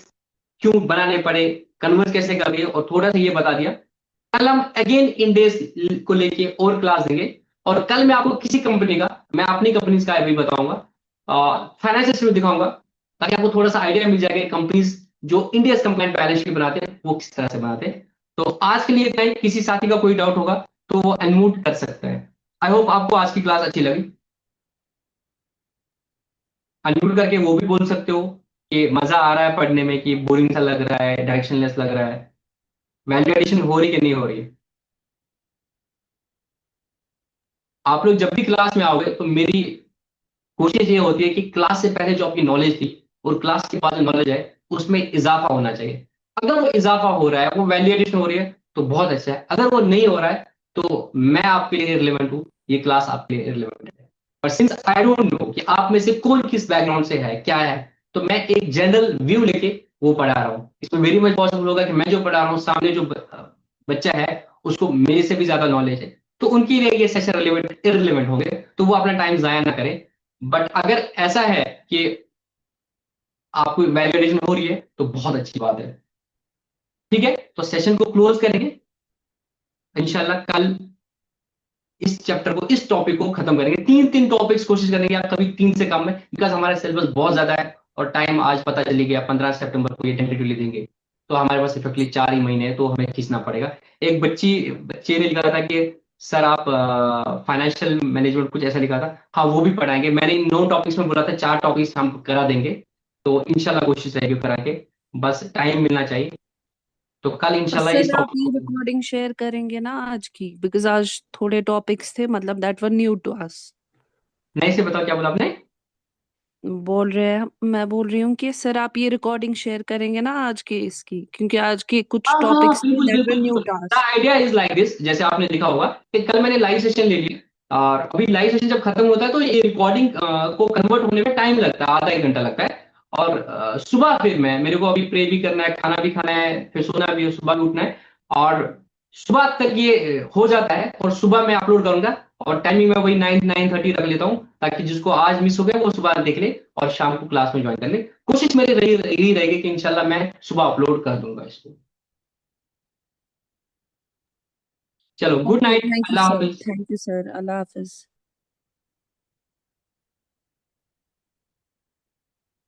क्यों बनाने पड़े, कन्वर्ट कैसे कर दिए, और थोड़ा सा ये बता दिया। कल हम अगेन इंडेक्स को लेके और क्लास देंगे, और कल मैं आपको किसी कंपनी का, मैं अपनी कंपनी का भी बताऊंगा, फाइनेंशियल स्टेटमेंट दिखाऊंगा, ताकि आपको थोड़ा सा आइडिया मिल जाएगा कंपनीज जो इंडियस कंप्लाइंट बैलेंस शीट बनाते हैं वो किस तरह से बनाते हैं। तो आज के लिए इतना ही, किसी साथी का कोई डाउट होगा तो वो अनम्यूट कर सकते हैं। आई होप आपको आज की क्लास अच्छी लगी। अनम्यूट करके वो भी बोल सकते हो कि मजा आ रहा है पढ़ने में, कि बोरिंग सा लग रहा है, डायरेक्शनलेस लग रहा है, वैल्यू एडिशन हो रही कि नहीं हो रही है। आप लोग जब भी क्लास में आओगे तो मेरी कोशिश ये होती है कि क्लास से पहले जो आपकी नॉलेज थी और क्लास के बाद जो नॉलेज है उसमें इजाफा होना चाहिए। अगर वो इजाफा हो रहा है, वो वैल्यू एडिशन हो रही है, तो बहुत अच्छा है। अगर वो नहीं हो रहा है तो मैं आपके लिए रिलेवेंट हूँ, ये क्लास आपके लिए रिलेवेंट है। पर सिंस आई डोंट नो कि आप में से कौन किस बैकग्राउंड से है, क्या है, तो मैं एक जनरल व्यू लेके वो पढ़ा रहा हूँ। इसमें वेरी मच पॉसिबल होगा कि मैं जो पढ़ा रहा हूँ, सामने जो बच्चा है उसको मेरे से भी ज्यादा नॉलेज है, तो उनके लिए ये सेशन रिलेवेंट इररिलेवेंट होंगे, तो वो अपना टाइम जाया ना करें। बट अगर ऐसा है कि आपको वैलिडेशन हो रही है तो बहुत अच्छी बात है। ठीक है, तो सेशन को क्लोज करेंगे इंशाल्लाह। कल इस चैप्टर को, इस टॉपिक को खत्म करेंगे। 3 टॉपिक्स कोशिश करेंगे, आप कभी 3 से कम में, बिकॉज हमारा सिलेबस बहुत ज्यादा है और टाइम आज पता चली गया 15 सितंबर को ये टेंटेटिवली देंगे, तो हमारे पास इफेक्टली 4 ही महीने हैं, तो हमें खींचना पड़ेगा। एक बच्चे ने लिखा था कि सर आप फाइनेंशियल मैनेजमेंट कुछ ऐसा लिखा था, हाँ वो भी पढ़ाएंगे। मैंने इन 9 टॉपिक्स में बोला था 4 टॉपिक्स हम करा देंगे, तो इंशाल्लाह कोशिश रहेगी करा के, बस टाइम मिलना चाहिए। तो कल और इंशाल्लाह इस सर आप टॉपिक ये को, रिकॉर्डिंग शेयर करेंगे ना आज की, बिकॉज आज थोड़े टॉपिक्स थे मतलब that were new to us. नए से बताओ क्या बोला आपने। बोल रहे हैं, मैं बोल रही हूँ कि सर आप ये रिकॉर्डिंग शेयर करेंगे ना आज के इसकी, क्योंकि आज के कुछ हाँ हाँ टॉपिक्स थे बिल्कुल दैट वर बिल्कुल न्यू बिल्कुल, to the us. Idea is like this, जैसे आपने लिखा होगा कि कल मैंने लाइव सेशन ले लिया, और अभी लाइव सेशन जब खत्म होता है तो ये रिकॉर्डिंग को कन्वर्ट होने में टाइम लगता है, आधा 1 घंटा लगता है। और सुबह फिर मैं, मेरे को अभी प्रे भी करना है, खाना भी खाना है, फिर सोना भी है, सुबह भी उठना है, और सुबह तक ये हो जाता है, और सुबह मैं अपलोड करूंगा। और टाइमिंग मैं वही 9-9:30 रख लेता हूँ, ताकि जिसको आज मिस हो गया वो सुबह देख ले और शाम को क्लास में ज्वाइन कर ले। कोशिश मेरी यही रहेगी कि इंशाल्लाह मैं सुबह अपलोड कर दूंगा इसको। चलो, good okay, night, thank you Allah sir, Hafiz. Thank you sir, Allah Hafiz.